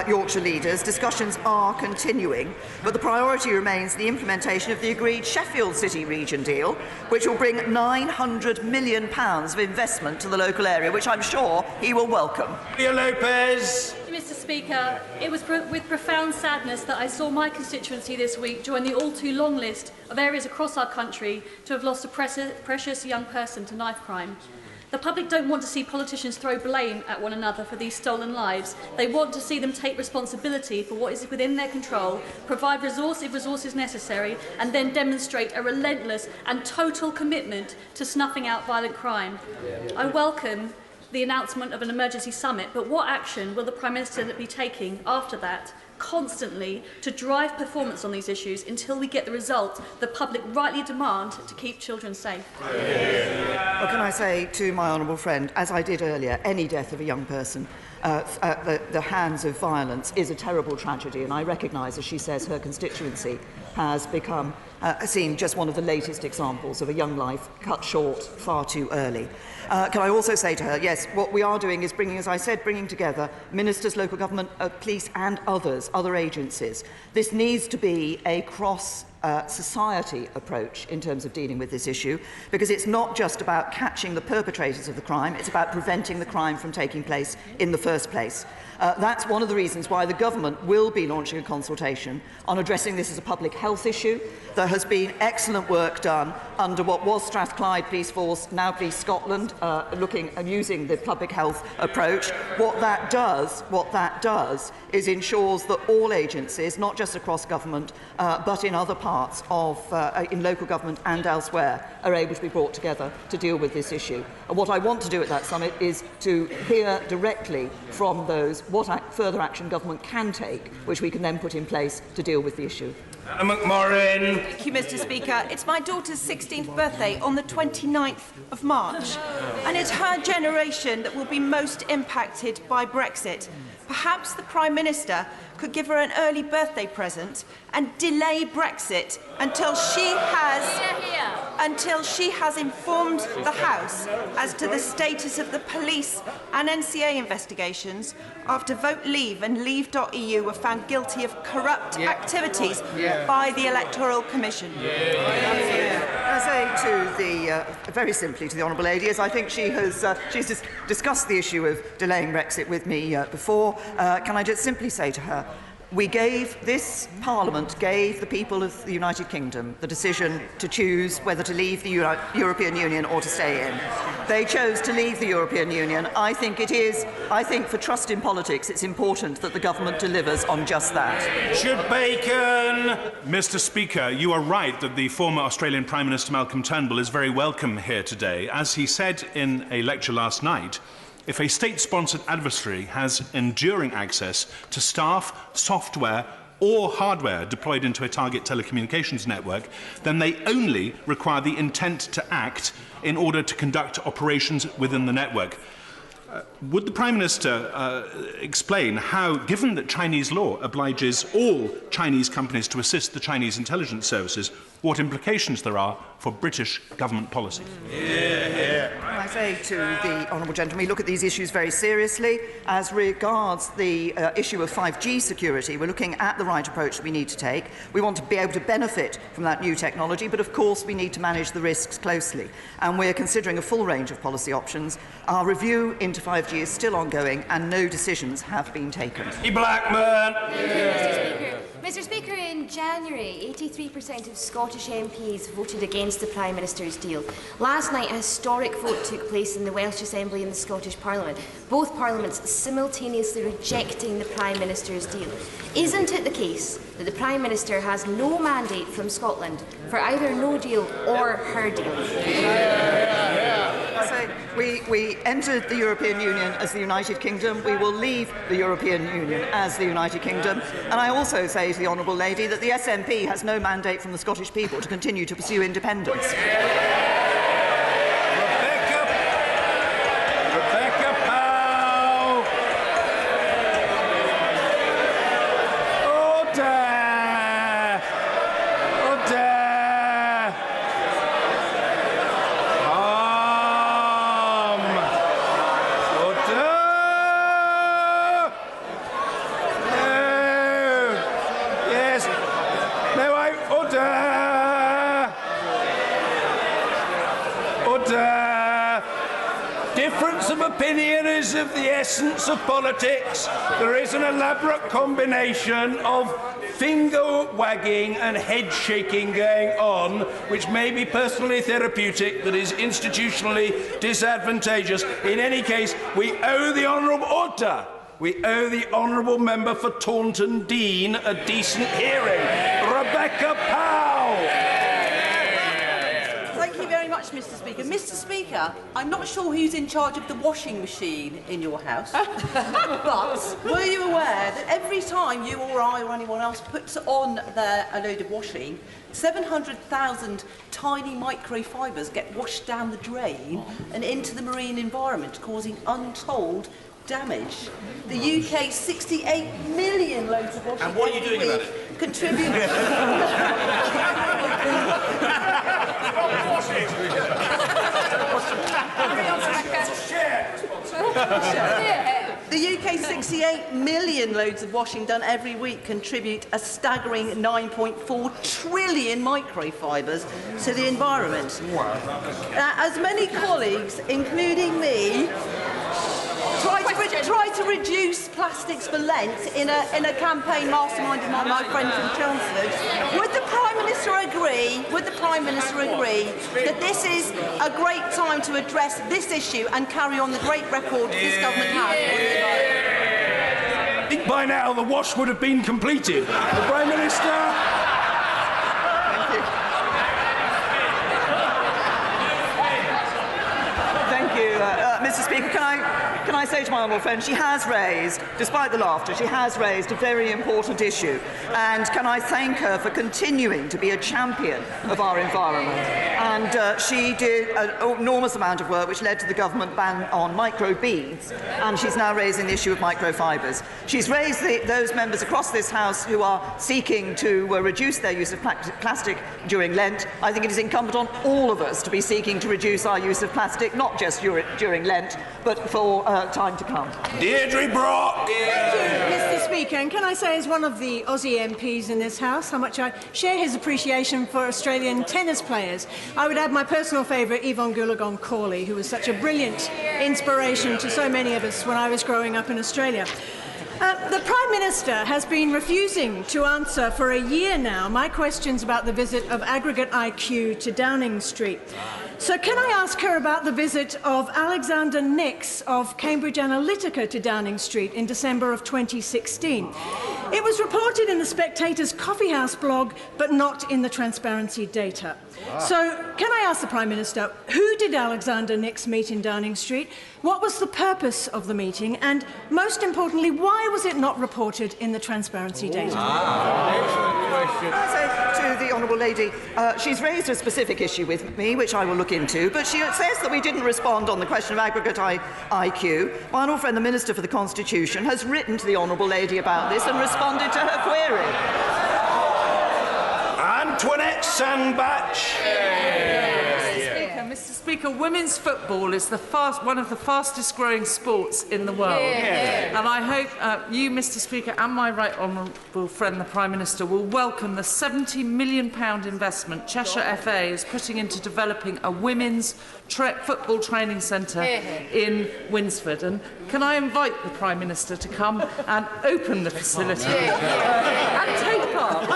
Yorkshire leaders. Discussions are continuing, but the priority remains the implementation of the agreed Sheffield City Region deal, which will bring £900 million of investment to the local area, which I'm sure he will welcome. Mr Speaker, it was with profound sadness that I saw my constituency this week join the all-too-long list of areas across our country to have lost a precious young person to knife crime. The public don't want to see politicians throw blame at one another for these stolen lives. They want to see them take responsibility for what is within their control, provide resources necessary, and then demonstrate a relentless and total commitment to snuffing out violent crime. I welcome the announcement of an emergency summit, but what action will the Prime Minister be taking after that, constantly, to drive performance on these issues until we get the result the public rightly demand to keep children safe? Well, can I say to my honourable friend, as I did earlier, any death of a young person at the hands of violence is a terrible tragedy, and I recognise, as she says, her constituency has become seen just one of the latest examples of a young life cut short far too early. Can I also say to her, yes, what we are doing is bringing, as I said, bringing together ministers, local government, police and other agencies. This needs to be a cross-society approach in terms of dealing with this issue, because it's not just about catching the perpetrators of the crime, it's about preventing the crime from taking place in the first place. That's one of the reasons why the government will be launching a consultation on addressing this as a public health issue. There has been excellent work done under what was Strathclyde Police Force, now Police Scotland, looking and using the public health approach. What that does is ensures that all agencies, not just across government, but in other parts of in local government and elsewhere, are able to be brought together to deal with this issue. And what I want to do at that summit is to hear directly from those what further action government can take, which we can then put in place to deal with the issue. McMorrin. Thank you, Mr Speaker. It's my daughter's 16th birthday on the 29th of March, and it's her generation that will be most impacted by Brexit. Perhaps the Prime Minister could give her an early birthday present and delay Brexit until she has informed the House as to the status of the police and NCA investigations after Vote Leave and Leave.eu were found guilty of corrupt activities by the Electoral Commission. I say to the very simply to the honourable lady, as I think she's discussed the issue of delaying Brexit with me before. Can I just simply say to her, this Parliament gave the people of the United Kingdom the decision to choose whether to leave the European Union or to stay in. They chose to leave the European Union. I think for trust in politics, it's important that the government delivers on just that. Bacon. Mr Speaker, you are right that the former Australian Prime Minister Malcolm Turnbull is very welcome here today. As he said in a lecture last night, if a state-sponsored adversary has enduring access to staff, software or hardware deployed into a target telecommunications network, then they only require the intent to act in order to conduct operations within the network. would the Prime Minister explain how, given that Chinese law obliges all Chinese companies to assist the Chinese intelligence services, what implications there are for British government policy? I say to the honourable gentleman, we look at these issues very seriously. As regards the issue of 5G security, we're looking at the right approach we need to take. We want to be able to benefit from that new technology, but of course we need to manage the risks closely. And we're considering a full range of policy options. Our review into 5G is still ongoing and no decisions have been taken. Mr. Speaker, in January, 83% of Scottish MPs voted against the Prime Minister's deal. Last night, a historic vote took place in the Welsh Assembly and the Scottish Parliament, both parliaments simultaneously rejecting the Prime Minister's deal. Isn't it the case that the Prime Minister has no mandate from Scotland for either no deal or her deal? So we entered the European Union as the United Kingdom. We will leave the European Union as the United Kingdom. And I also say to the honourable lady that the SNP has no mandate from the Scottish people to continue to pursue independence. Difference of opinion is of the essence of politics. There is an elaborate combination of finger-wagging and head-shaking going on, which may be personally therapeutic, but is institutionally disadvantageous. In any case, we owe the honourable order. We owe the honourable member for Taunton Dean a decent hearing. Rebecca Powell. Thank you very much, Mr. Speaker. Mr. Speaker, I'm not sure who's in charge of the washing machine in your house, but were you aware that every time you or I or anyone else puts on a load of washing, 700,000 tiny microfibres get washed down the drain and into the marine environment, causing untold damage? The UK 68 million loads of washing. And what are you doing about it? Contribute. The UK 68 million loads of washing done every week contribute a staggering 9.4 trillion microfibres to the environment. As many colleagues, including me, try to reduce plastics for Lent in a campaign masterminded by my friend from Chelmsford. Would the Prime Minister agree? Would the Prime Minister agree that this is a great time to address this issue and carry on the great record this government has? I think by now the wash would have been completed. The Prime Minister. Thank you, Mr. Speaker. Can I say to my honourable friend, she has raised, despite the laughter, she has raised a very important issue. And can I thank her for continuing to be a champion of our environment? And she did an enormous amount of work which led to the government ban on microbeads. And she's now raising the issue of microfibres. She's raised those members across this House who are seeking to reduce their use of plastic during Lent. I think it is incumbent on all of us to be seeking to reduce our use of plastic, not just during Lent, but for time to come. Deirdre Brock. Thank you, Mr. Speaker. And can I say, as one of the Aussie MPs in this House, how much I share his appreciation for Australian tennis players. I would add my personal favourite, Yvonne Goolagong-Cawley, who was such a brilliant inspiration to so many of us when I was growing up in Australia. The Prime Minister has been refusing to answer for a year now my questions about the visit of Aggregate IQ to Downing Street. So can I ask her about the visit of Alexander Nix of Cambridge Analytica to Downing Street in December of 2016? It was reported in the Spectator's Coffeehouse blog, but not in the Transparency data. So can I ask the Prime Minister, who did Alexander Nix meet in Downing Street? What was the purpose of the meeting? And most importantly, why was it not reported in the Transparency data? question. I say to the honourable lady, she's raised a specific issue with me, which I will look into, but she says that we didn't respond on the question of aggregate IQ. My honourable friend, the Minister for the Constitution, has written to the honourable lady about this and responded to her query. Antoinette Sandbach. Mr. Speaker, women's football is one of the fastest growing sports in the world. And I hope you, Mr. Speaker, and my right honourable friend, the Prime Minister, will welcome the £70 million investment Cheshire FA is putting into developing a women's football training centre in Winsford. And can I invite the Prime Minister to come and open the facility and take part?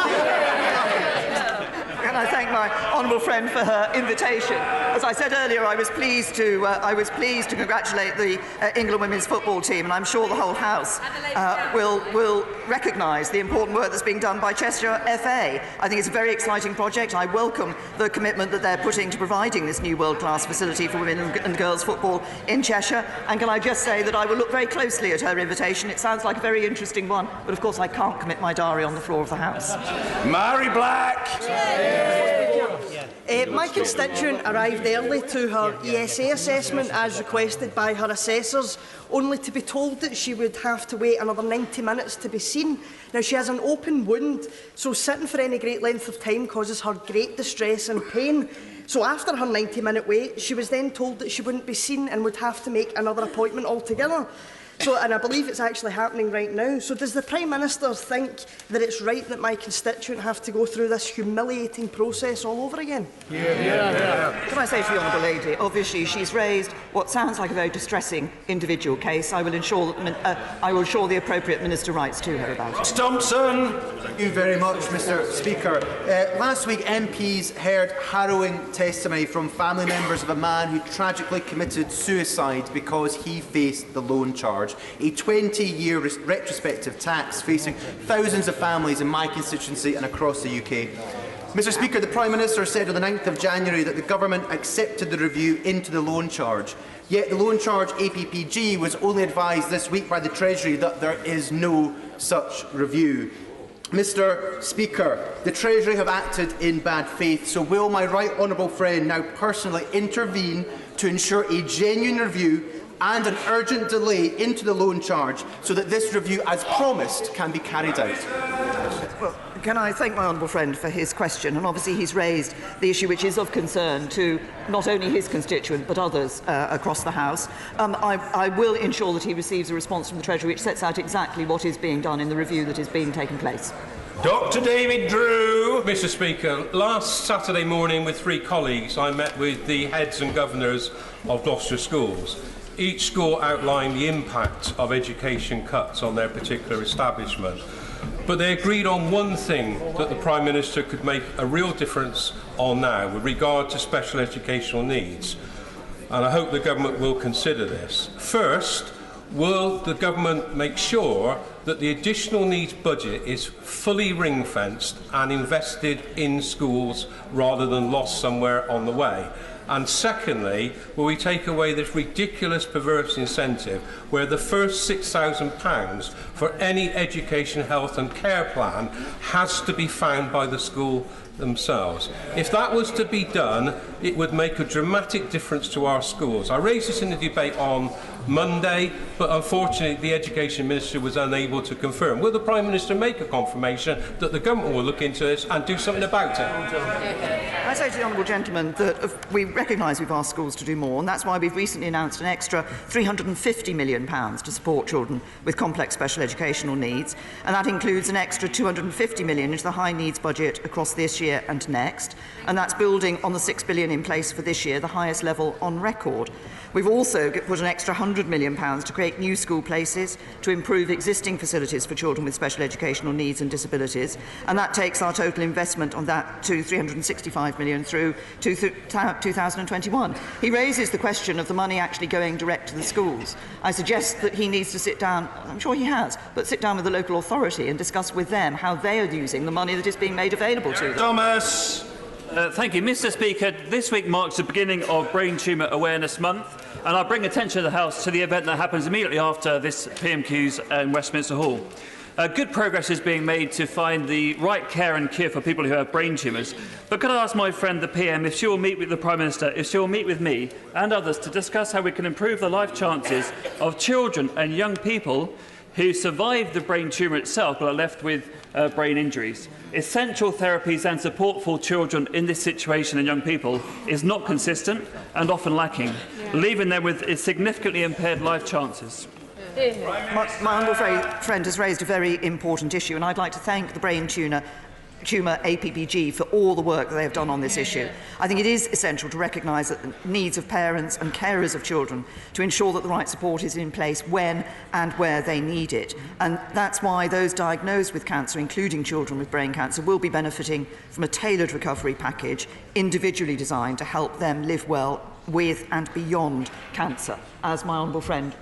And I thank my honourable friend for her invitation. As I said earlier, I was pleased to congratulate the England women's football team, and I'm sure the whole House will recognise the important work that's being done by Cheshire FA. I think it's a very exciting project. I welcome the commitment that they're putting to providing this new world-class facility for women and girls football in Cheshire. And can I just say that I will look very closely at her invitation. It sounds like a very interesting one, but of course I can't commit my diary on the floor of the House. Mary Black. My constituent arrived early to her ESA assessment as requested by her assessors, only to be told that she would have to wait another 90 minutes to be seen. Now, she has an open wound, so sitting for any great length of time causes her great distress and pain. So after her 90-minute wait, she was then told that she wouldn't be seen and would have to make another appointment altogether. And I believe it's actually happening right now. So does the Prime Minister think that it's right that my constituent have to go through this humiliating process all over again? Can I say to the honourable lady, obviously she's raised what sounds like a very distressing individual case. I will ensure the appropriate Minister writes to her about it. Thompson. Thank you very much, Mr. Speaker. Last week, MPs heard harrowing testimony from family members of a man who tragically committed suicide because he faced the loan charge. A 20-year retrospective tax facing thousands of families in my constituency and across the UK. Mr. Speaker, the Prime Minister said on the 9th of January that the government accepted the review into the loan charge. Yet the loan charge APPG was only advised this week by the Treasury that there is no such review. Mr. Speaker, the Treasury have acted in bad faith, so will my right honourable friend now personally intervene to ensure a genuine review and an urgent delay into the loan charge so that this review, as promised, can be carried out? Well, can I thank my honourable friend for his question? And obviously he's raised the issue which is of concern to not only his constituent but others across the House. I will ensure that he receives a response from the Treasury which sets out exactly what is being done in the review that is being taken place. Dr. David Drew. Mr. Speaker, last Saturday morning with 3 colleagues I met with the heads and governors of Gloucester schools. Each school outlined the impact of education cuts on their particular establishment. But they agreed on one thing that the Prime Minister could make a real difference on now with regard to special educational needs. And I hope the government will consider this. First, will the government make sure that the additional needs budget is fully ring-fenced and invested in schools rather than lost somewhere on the way? And secondly, will we take away this ridiculous perverse incentive where the first £6,000 for any education, health and care plan has to be found by the school themselves? If that was to be done, it would make a dramatic difference to our schools. I raised this in the debate on Monday, but unfortunately the Education Minister was unable to confirm. Will the Prime Minister make a confirmation that the government will look into this and do something about it? I say to the honourable gentleman that we recognise we've asked schools to do more, and that's why we've recently announced an extra £350 million to support children with complex special educational needs, and that includes an extra £250 million into the high needs budget across this year and next, and that's building on the £6 billion in place for this year, the highest level on record. We've also put an extra £100 million to create new school places, to improve existing facilities for children with special educational needs and disabilities, and that takes our total investment on that to £365 million through to 2021. He raises the question of the money actually going direct to the schools. I suggest that he needs to sit down, I'm sure he has, but sit down with the local authority and discuss with them how they are using the money that is being made available to them. Thomas. Thank you, Mr. Speaker. This week marks the beginning of Brain Tumour Awareness Month, and I bring attention to the House to the event that happens immediately after this PMQs in Westminster Hall. Good progress is being made to find the right care and cure for people who have brain tumours. But could I ask my friend, the PM, if she will meet with the Prime Minister, if she will meet with me and others to discuss how we can improve the life chances of children and young people who survive the brain tumour itself but are left with brain injuries. Essential therapies and support for children in this situation and young people is not consistent and often lacking, leaving them with significantly impaired life chances. My honourable friend has raised a very important issue, and I'd like to thank the Brain Tumour APPG for all the work that they have done on this issue. I think it is essential to recognise that the needs of parents and carers of children to ensure that the right support is in place when and where they need it. And that's why those diagnosed with cancer, including children with brain cancer, will be benefiting from a tailored recovery package individually designed to help them live well with and beyond cancer. As my honourable friend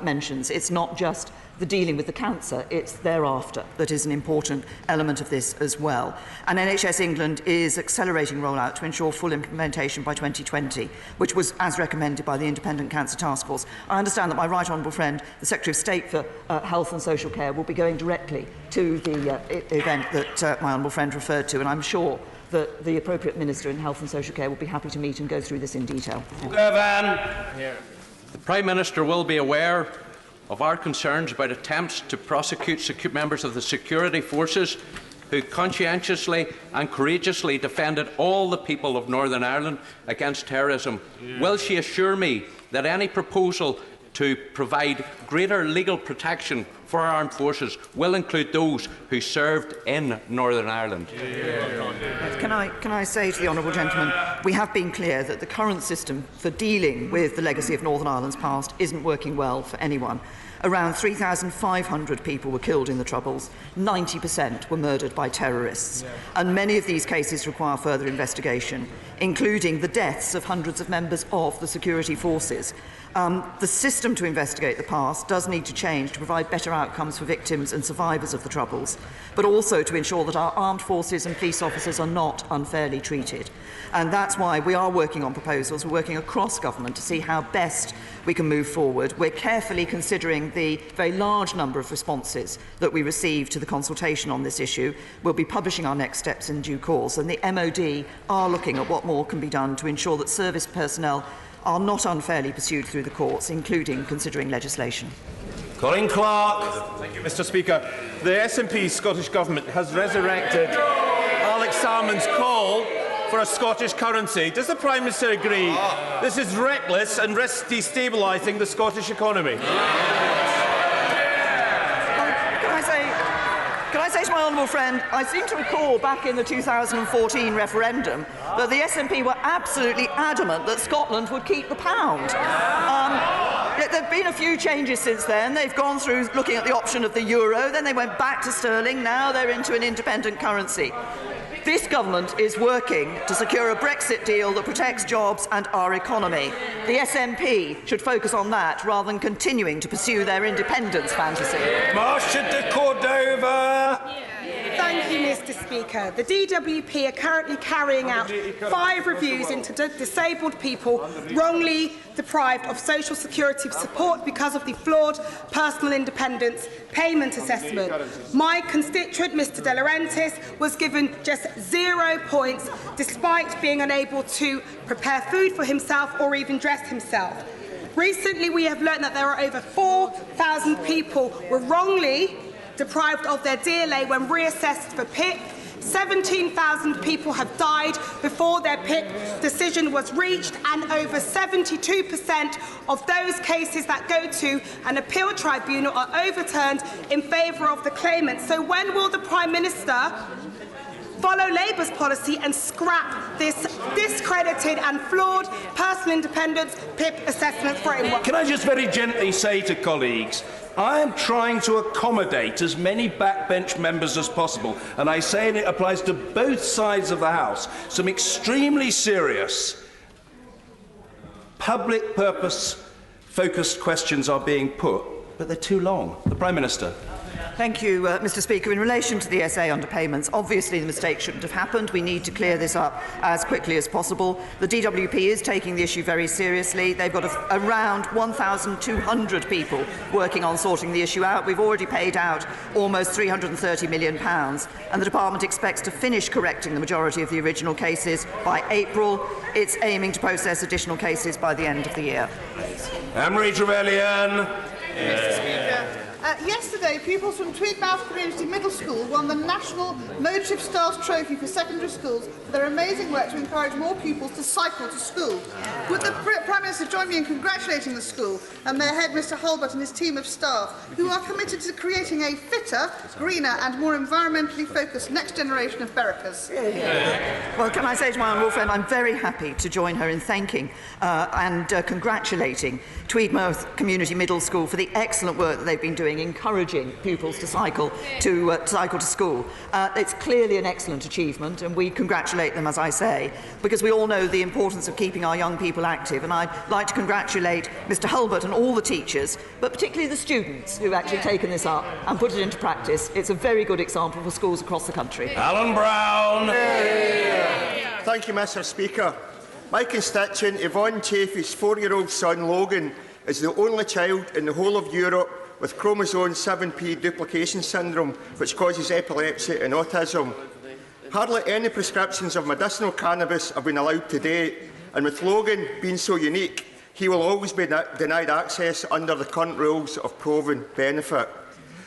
mentions, it's not just the dealing with the cancer, it's thereafter that is an important element of this as well. And NHS England is accelerating rollout to ensure full implementation by 2020, which was as recommended by the Independent Cancer Task Force. I understand that my right honourable friend, the Secretary of State for Health and Social Care, will be going directly to the event that my honourable friend referred to, and I'm sure that the appropriate Minister in Health and Social Care will be happy to meet and go through this in detail. The Prime Minister will be aware of our concerns about attempts to prosecute members of the security forces who conscientiously and courageously defended all the people of Northern Ireland against terrorism. Will she assure me that any proposal to provide greater legal protection for our armed forces will include those who served in Northern Ireland? Can I say to the honourable gentleman, we have been clear that the current system for dealing with the legacy of Northern Ireland's past isn't working well for anyone. Around 3,500 people were killed in the Troubles, 90% were murdered by terrorists, and many of these cases require further investigation, including the deaths of hundreds of members of the security forces. The system to investigate the past does need to change to provide better outcomes for victims and survivors of the Troubles, but also to ensure that our armed forces and police officers are not unfairly treated. And that's why we are working on proposals. We're working across government to see how best we can move forward. We're carefully considering the very large number of responses that we received to the consultation on this issue. We'll be publishing our next steps in due course, and the MOD are looking at what more can be done to ensure that service personnel are not unfairly pursued through the courts, including considering legislation. Colin Clark. Thank you, Mr. Speaker. The SNP Scottish Government has resurrected Alex Salmond's call for a Scottish currency. Does the Prime Minister agree this is reckless and risks destabilising the Scottish economy? Can I say to my honourable friend, I seem to recall back in the 2014 referendum that the SNP were absolutely adamant that Scotland would keep the pound. There have been a few changes since then. They've gone through looking at the option of the euro, then they went back to sterling, now they're into an independent currency. This government is working to secure a Brexit deal that protects jobs and our economy. The SNP should focus on that rather than continuing to pursue their independence fantasy. Marcia de Cordova. Thank you, Mr. Speaker. The DWP are currently carrying out 5 reviews into disabled people wrongly deprived of social security support because of the flawed personal independence payment assessment. My constituent, Mr. De Laurentiis, was given just 0 points despite being unable to prepare food for himself or even dress himself. Recently, we have learned that there are over 4,000 people were wrongly deprived of their DLA when reassessed for PIP. 17,000 people have died before their PIP decision was reached, and over 72% of those cases that go to an appeal tribunal are overturned in favour of the claimant. So when will the Prime Minister follow Labour's policy and scrap this discredited and flawed personal independence PIP assessment framework? Can I just very gently say to colleagues, I am trying to accommodate as many backbench members as possible, and I say, and it applies to both sides of the House, some extremely serious public purpose focused questions are being put, but they're too long. The Prime Minister. Thank you, Mr. Speaker. In relation to the SA underpayments, obviously the mistake shouldn't have happened. We need to clear this up as quickly as possible. The DWP is taking the issue very seriously. They've got around 1,200 people working on sorting the issue out. We've already paid out almost £330 million, and the Department expects to finish correcting the majority of the original cases by April. It's aiming to process additional cases by the end of the year. Anne-Marie Trevelyan. Mr. Speaker. Yesterday, pupils from Tweedmouth Community Middle School won the National Motorship Stars Trophy for secondary schools for their amazing work to encourage more pupils to cycle to school. Would the Prime Minister join me in congratulating the school and their head, Mr Hulbert, and his team of staff, who are committed to creating a fitter, greener and more environmentally focused next generation of Berwickers? Well, can I say to my honourable friend, I'm very happy to join her in thanking and congratulating Tweedmouth Community Middle School for the excellent work that they've been doing, encouraging pupils to cycle to school. It's clearly an excellent achievement, and we congratulate them, as I say, because we all know the importance of keeping our young people active. And I'd like to congratulate Mr Hulbert and all the teachers, but particularly the students who've actually taken this up and put it into practice. It's a very good example for schools across the country. Alan Brown. Thank you, Mr Speaker. My constituent Yvonne Chafee's 4-year-old son Logan is the only child in the whole of Europe with chromosome 7p duplication syndrome, which causes epilepsy and autism. Hardly any prescriptions of medicinal cannabis have been allowed to date, and with Logan being so unique, he will always be denied access under the current rules of proven benefit.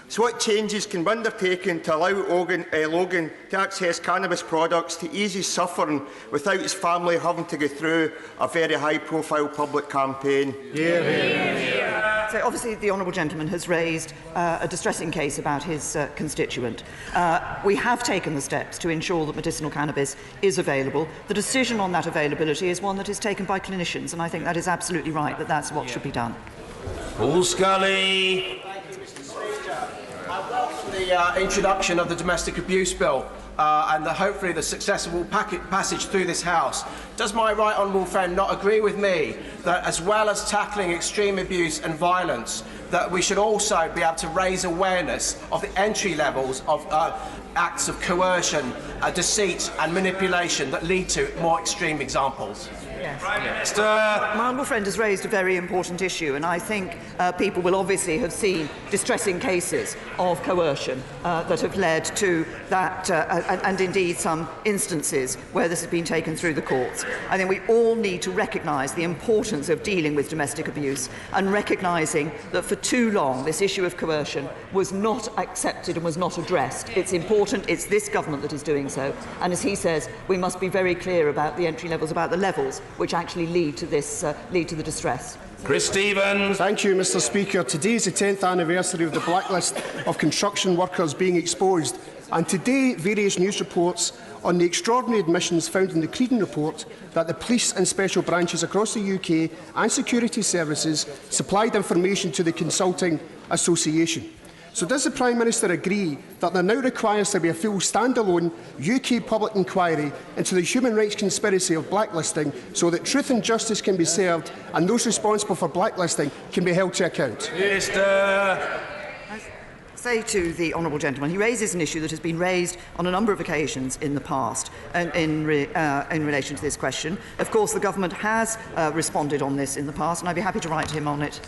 So what changes can be undertaken to allow Logan to access cannabis products to ease his suffering without his family having to go through a very high-profile public campaign? So obviously the honourable gentleman has raised a distressing case about his constituent. We have taken the steps to ensure that medicinal cannabis is available. The decision on that availability is one that is taken by clinicians, and I think that is absolutely right, that that's what should be done. Paul Scully. I welcome the introduction of the Domestic Abuse Bill and hopefully the successful passage through this House. Does my right honourable friend not agree with me that, as well as tackling extreme abuse and violence, that we should also be able to raise awareness of the entry levels of acts of coercion, deceit and manipulation that lead to more extreme examples? Yes. My honourable friend has raised a very important issue, and I think people will obviously have seen distressing cases of coercion that have led to that, and indeed some instances where this has been taken through the courts. I think we all need to recognise the importance of dealing with domestic abuse and recognising that for too long this issue of coercion was not accepted and was not addressed. It's important, it's this government that is doing so, and as he says, we must be very clear about the entry levels, about the levels which actually lead to this, lead to the distress. Chris Stevens. Thank you, Mr Speaker. Today is the 10th anniversary of the blacklist of construction workers being exposed, and today various news reports on the extraordinary admissions found in the Creedon report that the police and special branches across the UK and security services supplied information to the Consulting Association. So does the Prime Minister agree that there now requires to be a full stand-alone UK public inquiry into the human rights conspiracy of blacklisting so that truth and justice can be served and those responsible for blacklisting can be held to account? Say to the honourable gentleman, he raises an issue that has been raised on a number of occasions in the past in relation to this question. Of course, the government has responded on this in the past, and I'd be happy to write to him on it.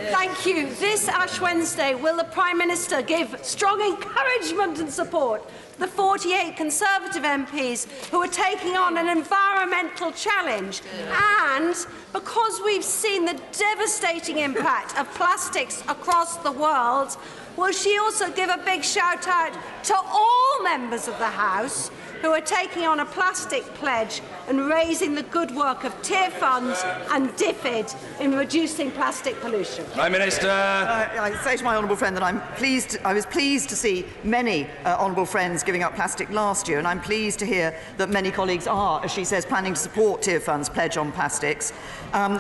Thank you. This Ash Wednesday, will the Prime Minister give strong encouragement and support to the 48 Conservative MPs who are taking on an environmental challenge? And because we've seen the devastating impact of plastics across the world, will she also give a big shout out to all members of the House who are taking on a plastic pledge and raising the good work of Tier Funds and DFID in reducing plastic pollution? Prime Minister. I say to my honourable friend that I was pleased to see many honourable friends giving up plastic last year, and I'm pleased to hear that many colleagues are, as she says, planning to support Tier Fund's pledge on plastics.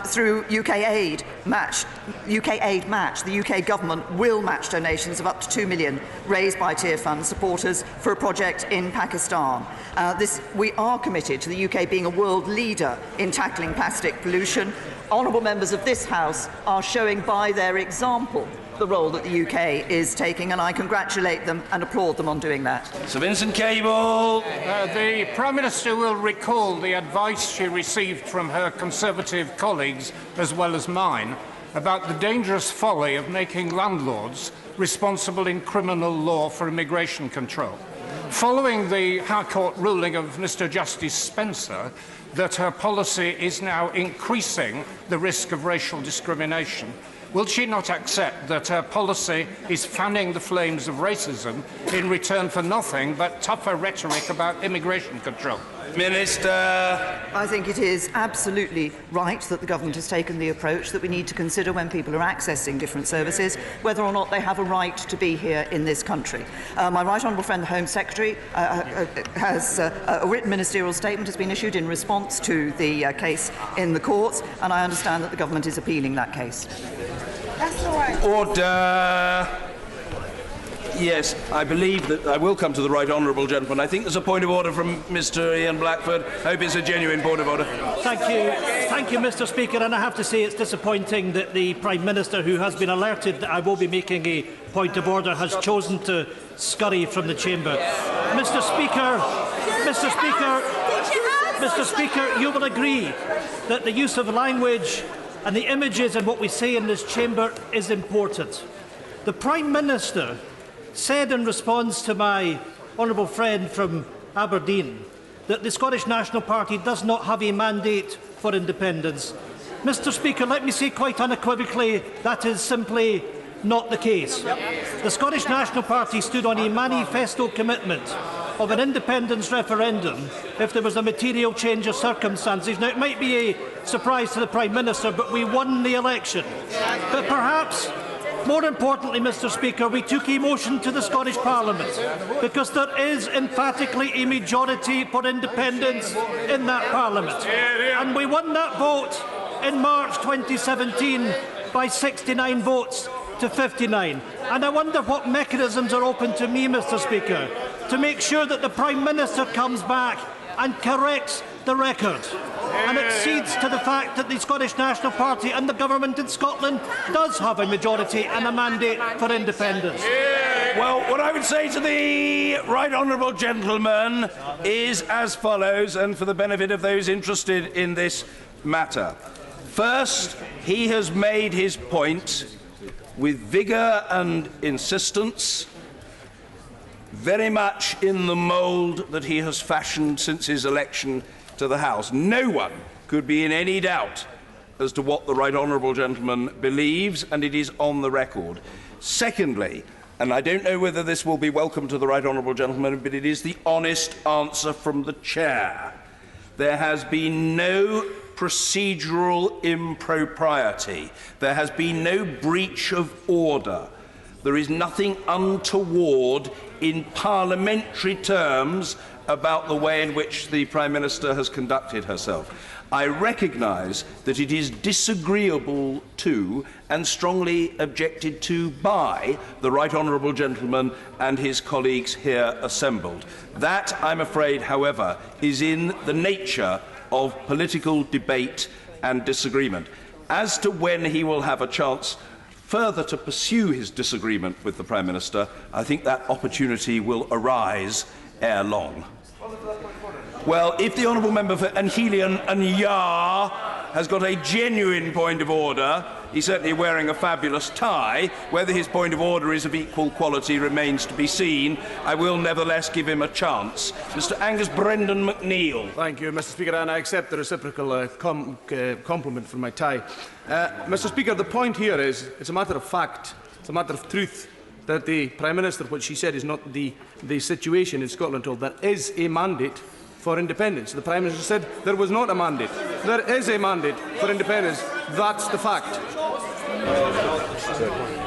Through UK Aid Match, the UK government will match donations of up to £2 million raised by Tier Fund supporters for a project in Pakistan. We are committed to the UK being a world leader in tackling plastic pollution. Honourable members of this House are showing by their example the role that the UK is taking, and I congratulate them and applaud them on doing that. Sir Vincent Cable. The Prime Minister will recall the advice she received from her Conservative colleagues, as well as mine, about the dangerous folly of making landlords responsible in criminal law for immigration control. Following the High Court ruling of Mr Justice Spencer that her policy is now increasing the risk of racial discrimination, will she not accept that her policy is fanning the flames of racism in return for nothing but tougher rhetoric about immigration control? Minister. I think it is absolutely right that the government has taken the approach that we need to consider when people are accessing different services, whether or not they have a right to be here in this country. My right honourable friend, the Home Secretary, has a written ministerial statement has been issued in response to the case in the courts, and I understand that the government is appealing that case. That's all right. Order. Yes, I believe that I will come to the right honourable gentleman. I think there's a point of order from Mr Ian Blackford. Hope it's a genuine point of order. Thank you, Mr Speaker, and I have to say it's disappointing that the Prime Minister, who has been alerted that I will be making a point of order, has chosen to scurry from the chamber. Mr Speaker, you will agree that the use of language and the images and what we say in this chamber is important. The Prime Minister said in response to my honourable friend from Aberdeen that the Scottish National Party does not have a mandate for independence. Mr Speaker, let me say quite unequivocally that is simply not the case. The Scottish National Party stood on a manifesto commitment of an independence referendum if there was a material change of circumstances. Now, it might be a surprise to the Prime Minister, but we won the election. But perhaps more importantly, Mr Speaker, we took a motion to the Scottish Parliament because there is emphatically a majority for independence in that Parliament. And we won that vote in March 2017 by 69 votes to 59. And I wonder what mechanisms are open to me, Mr Speaker, to make sure that the Prime Minister comes back and corrects the record and accedes to the fact that the Scottish National Party and the government in Scotland does have a majority and a mandate for independence. Well, what I would say to the right honourable gentleman is as follows, and for the benefit of those interested in this matter. First, he has made his point with vigour and insistence, very much in the mould that he has fashioned since his election to the House. No one could be in any doubt as to what the right honourable gentleman believes, and it is on the record. Secondly, and I don't know whether this will be welcome to the right honourable gentleman, but it is the honest answer from the chair. There has been no procedural impropriety. There has been no breach of order. There is nothing untoward in parliamentary terms about the way in which the Prime Minister has conducted herself. I recognise that it is disagreeable to and strongly objected to by the right honourable gentleman and his colleagues here assembled. That, I'm afraid, however, is in the nature of political debate and disagreement. As to when he will have a chance further to pursue his disagreement with the Prime Minister, I think that opportunity will arise ere long. Well, if the honourable member for Anhelion and Yar has got a genuine point of order, he's certainly wearing a fabulous tie. Whether his point of order is of equal quality remains to be seen. I will nevertheless give him a chance. Mr Angus Brendan McNeill. Thank you, Mr Speaker, and I accept the reciprocal compliment for my tie. Mr Speaker, the point here is, it's a matter of fact, it's a matter of truth, that the Prime Minister, what she said is not the situation in Scotland at all. There is a mandate for independence. The Prime Minister said there was not a mandate. There is a mandate for independence. That's the fact.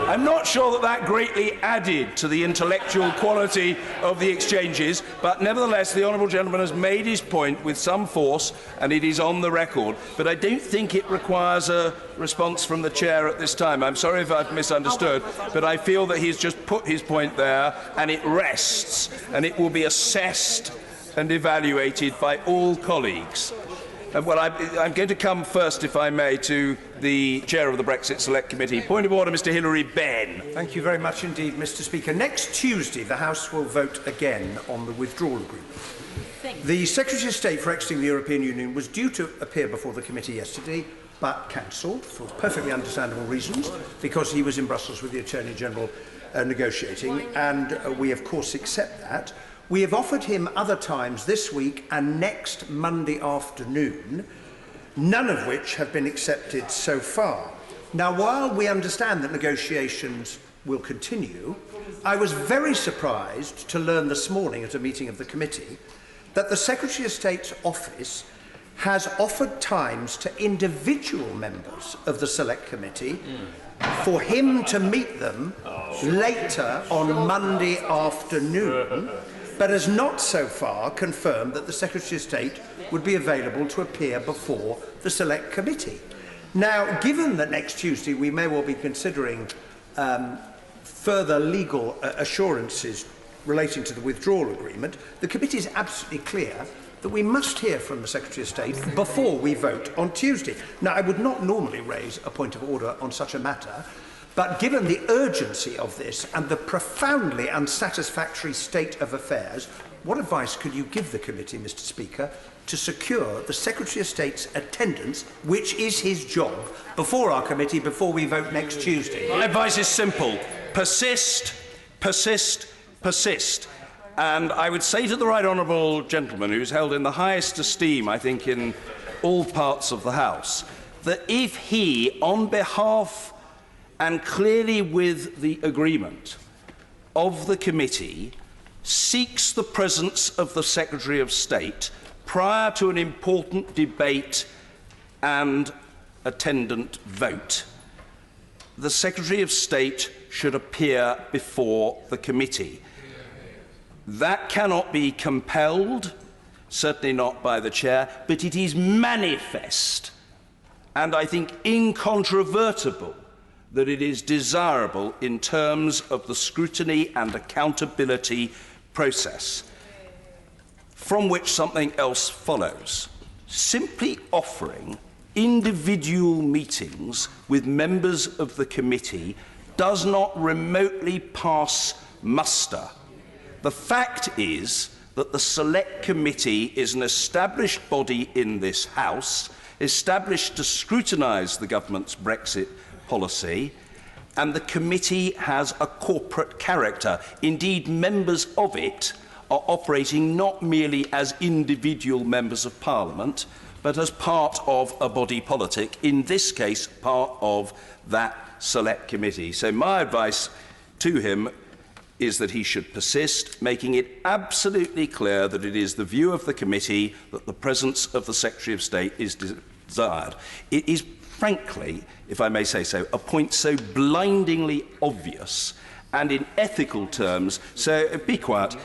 I'm not sure that that greatly added to the intellectual quality of the exchanges, but nevertheless the honourable gentleman has made his point with some force and it is on the record. But I don't think it requires a response from the chair at this time. I'm sorry if I've misunderstood, but I feel that he's just put his point there and it rests and it will be assessed and evaluated by all colleagues. Well, I'm going to come first, if I may, to the chair of the Brexit Select Committee. Point of order, Mr Hilary Benn. Thank you very much indeed, Mr Speaker. Next Tuesday, the House will vote again on the withdrawal agreement. The Secretary of State for exiting the European Union was due to appear before the committee yesterday, but cancelled for perfectly understandable reasons, because he was in Brussels with the Attorney General negotiating, and we of course accept that. We have offered him other times this week and next Monday afternoon, none of which have been accepted so far. Now, while we understand that negotiations will continue, I was very surprised to learn this morning at a meeting of the committee that the Secretary of State's office has offered times to individual members of the Select Committee for him to meet them later on Monday afternoon, but has not so far confirmed that the Secretary of State would be available to appear before the Select Committee. Now, given that next Tuesday we may well be considering further legal assurances relating to the withdrawal agreement, the committee is absolutely clear that we must hear from the Secretary of State before we vote on Tuesday. Now, I would not normally raise a point of order on such a matter, but given the urgency of this and the profoundly unsatisfactory state of affairs, what advice could you give the committee, Mr Speaker, to secure the Secretary of State's attendance, which is his job, before our committee, before we vote next Tuesday? My advice is simple. Persist, persist, persist. And I would say to the right honourable gentleman, who's held in the highest esteem, I think, in all parts of the House, that if he, on behalf and clearly with the agreement of the committee, seeks the presence of the Secretary of State prior to an important debate and attendant vote, the Secretary of State should appear before the committee. That cannot be compelled, certainly not by the chair, but it is manifest and I think incontrovertible that it is desirable in terms of the scrutiny and accountability process, from which something else follows. Simply offering individual meetings with members of the committee does not remotely pass muster. The fact is that the Select Committee is an established body in this House, established to scrutinise the government's Brexit policy, and the committee has a corporate character. Indeed, members of it are operating not merely as individual members of Parliament, but as part of a body politic, in this case, part of that Select Committee. So my advice to him is that he should persist, making it absolutely clear that it is the view of the committee that the presence of the Secretary of State is desired. It is, frankly, if I may say so, a point so blindingly obvious and in ethical terms, so be quiet,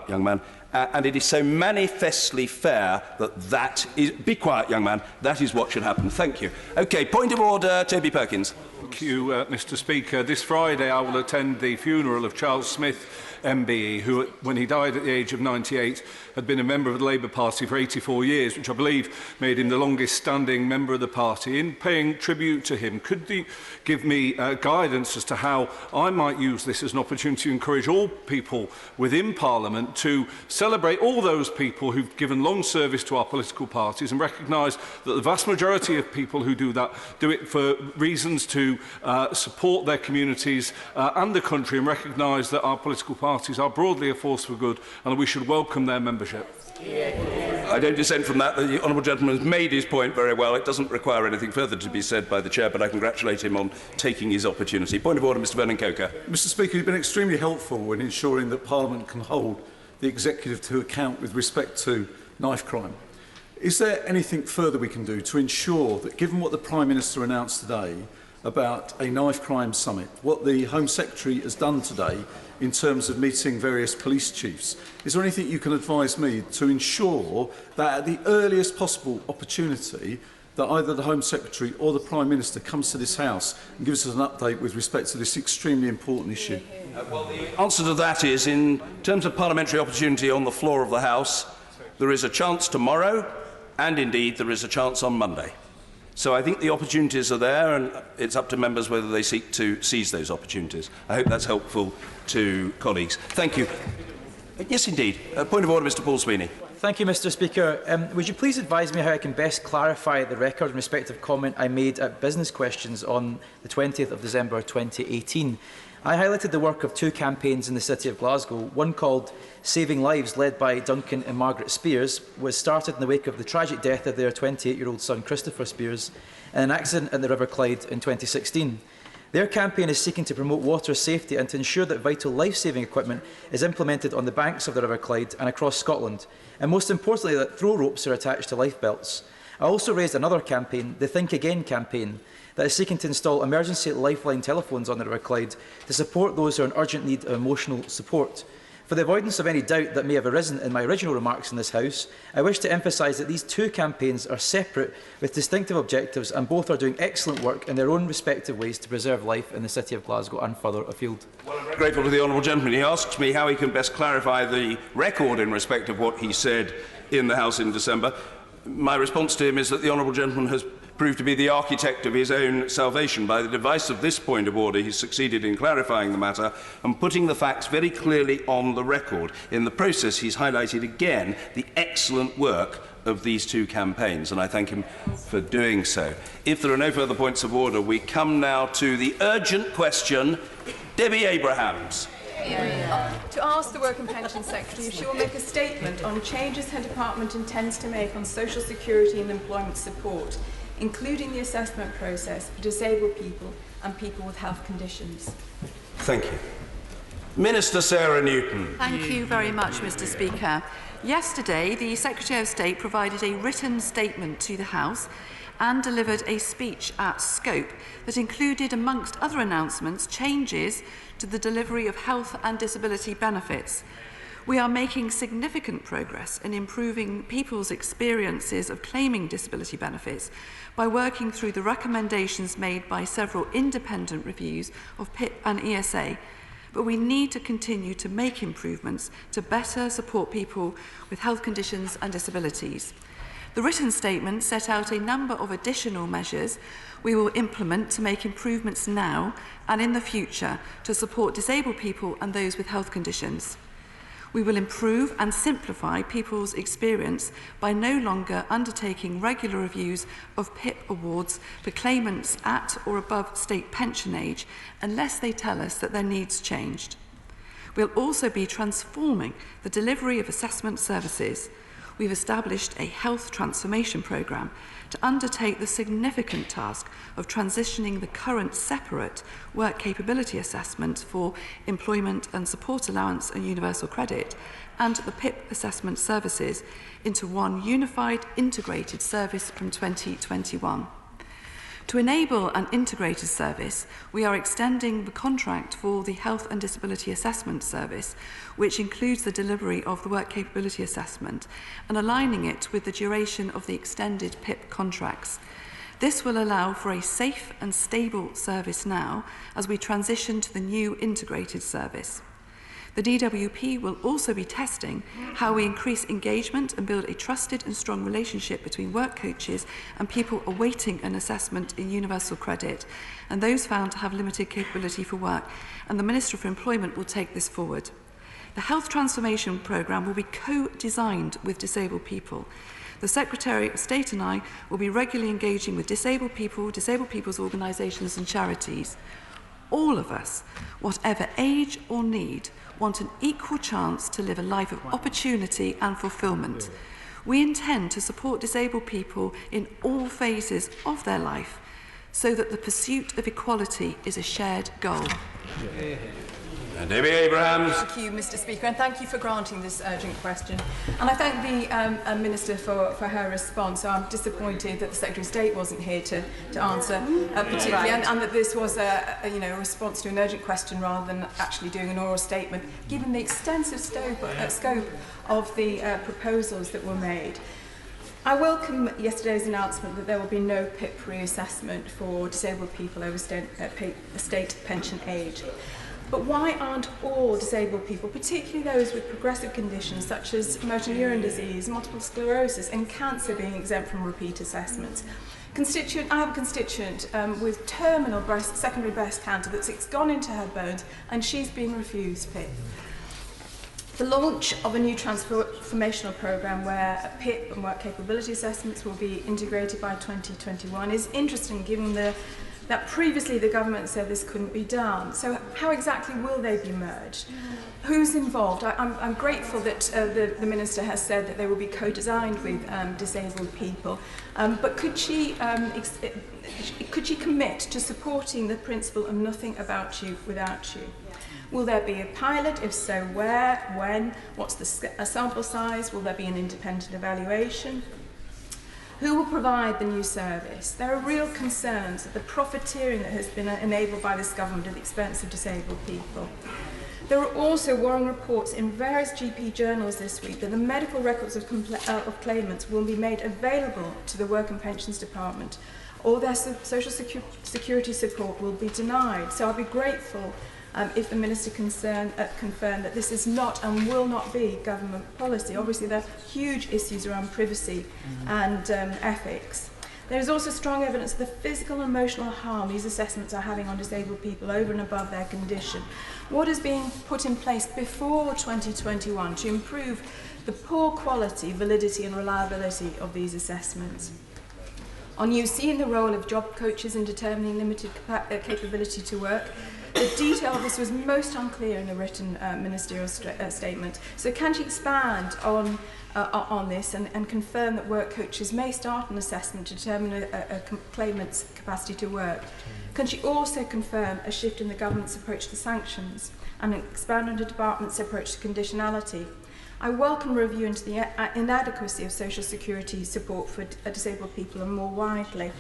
young man, and it is so manifestly fair that be quiet, young man, that is what should happen. Thank you. OK, point of order, Toby Perkins. Thank you, Mr Speaker. This Friday I will attend the funeral of Charles Smith, MBE, who, when he died at the age of 98, had been a member of the Labour Party for 84 years, which I believe made him the longest-standing member of the party. In paying tribute to him, could you give me guidance as to how I might use this as an opportunity to encourage all people within Parliament to celebrate all those people who've given long service to our political parties and recognise that the vast majority of people who do that do it for reasons to support their communities and the country, and recognise that our political parties are broadly a force for good and that we should welcome their membership. I don't dissent from that. The honourable gentleman has made his point very well. It doesn't require anything further to be said by the chair, but I congratulate him on taking his opportunity. Point of order, Mr Vernon Coker. Mr Speaker, you've been extremely helpful in ensuring that Parliament can hold the executive to account with respect to knife crime. Is there anything further we can do to ensure that, given what the Prime Minister announced today about a knife crime summit, what the Home Secretary has done today in terms of meeting various police chiefs, is there anything you can advise me to ensure that at the earliest possible opportunity that either the Home Secretary or the Prime Minister comes to this House and gives us an update with respect to this extremely important issue? Well, the answer to that is, in terms of parliamentary opportunity on the floor of the House, there is a chance tomorrow, and indeed there is a chance on Monday. So I think the opportunities are there, and it's up to members whether they seek to seize those opportunities. I hope that's helpful to colleagues. Thank you. Yes, indeed. Point of order, Mr. Paul Sweeney. Thank you, Mr. Speaker. Would you please advise me how I can best clarify the record in respect of comment I made at business questions on the 20th of December 2018? I highlighted the work of two campaigns in the City of Glasgow. One called Saving Lives, led by Duncan and Margaret Spears, was started in the wake of the tragic death of their 28-year-old son Christopher Spears in an accident at the River Clyde in 2016. Their campaign is seeking to promote water safety and to ensure that vital life-saving equipment is implemented on the banks of the River Clyde and across Scotland, and most importantly that throw ropes are attached to life belts. I also raised another campaign, the Think Again campaign, that is seeking to install emergency lifeline telephones on the River Clyde to support those who are in urgent need of emotional support. For the avoidance of any doubt that may have arisen in my original remarks in this House, I wish to emphasise that these two campaigns are separate with distinctive objectives, and both are doing excellent work in their own respective ways to preserve life in the City of Glasgow and further afield. Well, I'm very grateful to the honourable gentleman. He asks me how he can best clarify the record in respect of what he said in the House in December. My response to him is that the honourable gentleman has proved to be the architect of his own salvation. By the device of this point of order, he succeeded in clarifying the matter and putting the facts very clearly on the record. In the process, he's highlighted again the excellent work of these two campaigns, and I thank him for doing so. If there are no further points of order, we come now to the urgent question. Debbie Abrahams. To ask the Work and Pensions Secretary if she will make a statement on changes her department intends to make on social security and employment support, including the assessment process for disabled people and people with health conditions. Thank you. Minister Sarah Newton. Thank you very much, Mr. Speaker. Yesterday, the Secretary of State provided a written statement to the House and delivered a speech at Scope that included, amongst other announcements, changes to the delivery of health and disability benefits. We are making significant progress in improving people's experiences of claiming disability benefits by working through the recommendations made by several independent reviews of PIP and ESA. But we need to continue to make improvements to better support people with health conditions and disabilities. The written statement set out a number of additional measures we will implement to make improvements now and in the future to support disabled people and those with health conditions. We will improve and simplify people's experience by no longer undertaking regular reviews of PIP awards for claimants at or above state pension age unless they tell us that their needs changed. We'll also be transforming the delivery of assessment services. We've established a health transformation programme to undertake the significant task of transitioning the current separate work capability assessment for employment and support allowance and universal credit and the PIP assessment services into one unified integrated service from 2021. To enable an integrated service, we are extending the contract for the Health and Disability Assessment Service, which includes the delivery of the Work Capability Assessment, and aligning it with the duration of the extended PIP contracts. This will allow for a safe and stable service now as we transition to the new integrated service. The DWP will also be testing how we increase engagement and build a trusted and strong relationship between work coaches and people awaiting an assessment in universal credit and those found to have limited capability for work, and the Minister for Employment will take this forward. The Health Transformation Programme will be co-designed with disabled people. The Secretary of State and I will be regularly engaging with disabled people, disabled people's organisations and charities. All of us, whatever age or need, want an equal chance to live a life of opportunity and fulfilment. We intend to support disabled people in all phases of their life so that the pursuit of equality is a shared goal. And Debbie Abrahams. Thank you, Mr. Speaker, and thank you for granting this urgent question. And I thank the Minister for her response. So I'm disappointed that the Secretary of State wasn't here to answer, particularly, and that this was a response to an urgent question rather than actually doing an oral statement, given the extensive scope of the proposals that were made. I welcome yesterday's announcement that there will be no PIP reassessment for disabled people over state pension age. But why aren't all disabled people, particularly those with progressive conditions such as motor neuron disease, multiple sclerosis and cancer, being exempt from repeat assessments? I have a constituent with terminal secondary breast cancer that's gone into her bones, and she's been refused PIP. The launch of a new transformational programme where PIP and work capability assessments will be integrated by 2021 is interesting, given that previously the government said this couldn't be done. So how exactly will they be merged? Who's involved? I'm grateful that the Minister has said that they will be co-designed with disabled people, but could she commit to supporting the principle of nothing about you without you? Will there be a pilot? If so, where, when? What's the sample size? Will there be an independent evaluation? Who will provide the new service? There are real concerns that the profiteering that has been enabled by this government at the expense of disabled people. There are also worrying reports in various GP journals this week that the medical records of claimants will be made available to the Work and Pensions Department, or their social security support will be denied. So I'd be grateful if the Minister confirmed that this is not and will not be government policy. Obviously, there are huge issues around privacy and ethics. There is also strong evidence of the physical and emotional harm these assessments are having on disabled people over and above their condition. What is being put in place before 2021 to improve the poor quality, validity and reliability of these assessments? On UC and the role of job coaches in determining limited capability to work, the detail of this was most unclear in the written ministerial statement. So can she expand on this and confirm that work coaches may start an assessment to determine a claimant's capacity to work? Can she also confirm a shift in the government's approach to sanctions and expand on the department's approach to conditionality? I welcome a review into the inadequacy of social security support for disabled people and more widely.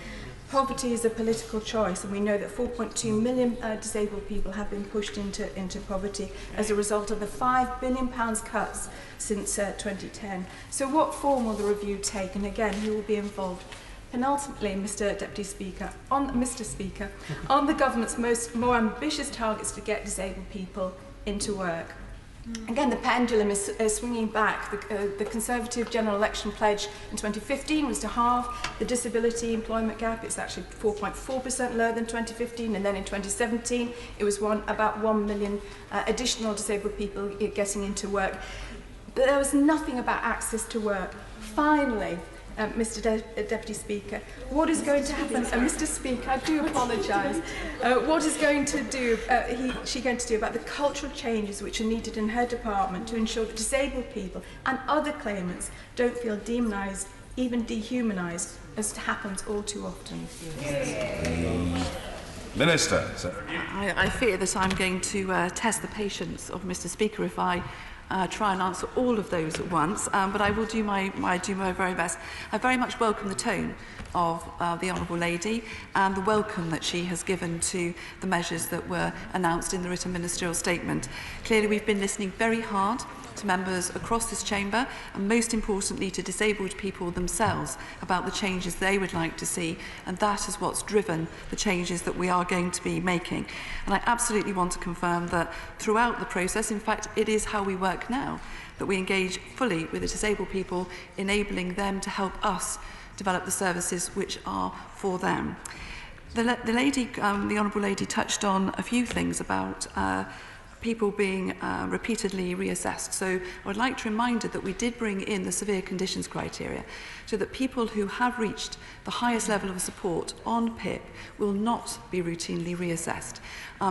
Poverty is a political choice, and we know that 4.2 million disabled people have been pushed into poverty as a result of the £5 billion cuts since 2010. So what form will the review take, and again, who will be involved? And ultimately, Mr. Speaker, on the government's more ambitious targets to get disabled people into work. Again, the pendulum is swinging back. The Conservative general election pledge in 2015 was to halve the disability employment gap. It's actually 4.4% lower than 2015, and then in 2017 it was about 1 million additional disabled people getting into work. But there was nothing about access to work. Finally, Mr. Deputy Speaker, what is going to happen? Mr. Speaker, I do apologise. What is she going to do about the cultural changes which are needed in her department to ensure that disabled people and other claimants don't feel demonised, even dehumanised, as happens all too often? Minister. I fear that I'm going to test the patience of Mr. Speaker if I try and answer all of those at once, but I will do my very best. I very much welcome the tone of the Honourable Lady and the welcome that she has given to the measures that were announced in the written ministerial statement. Clearly, we've been listening very hard to members across this chamber, and most importantly to disabled people themselves about the changes they would like to see, and that is what's driven the changes that we are going to be making. And I absolutely want to confirm that throughout the process, in fact it is how we work now, that we engage fully with the disabled people, enabling them to help us develop the services which are for them. The Honourable Lady touched on a few things about people being repeatedly reassessed. So I would like to remind her that we did bring in the severe conditions criteria so that people who have reached the highest level of support on PIP will not be routinely reassessed.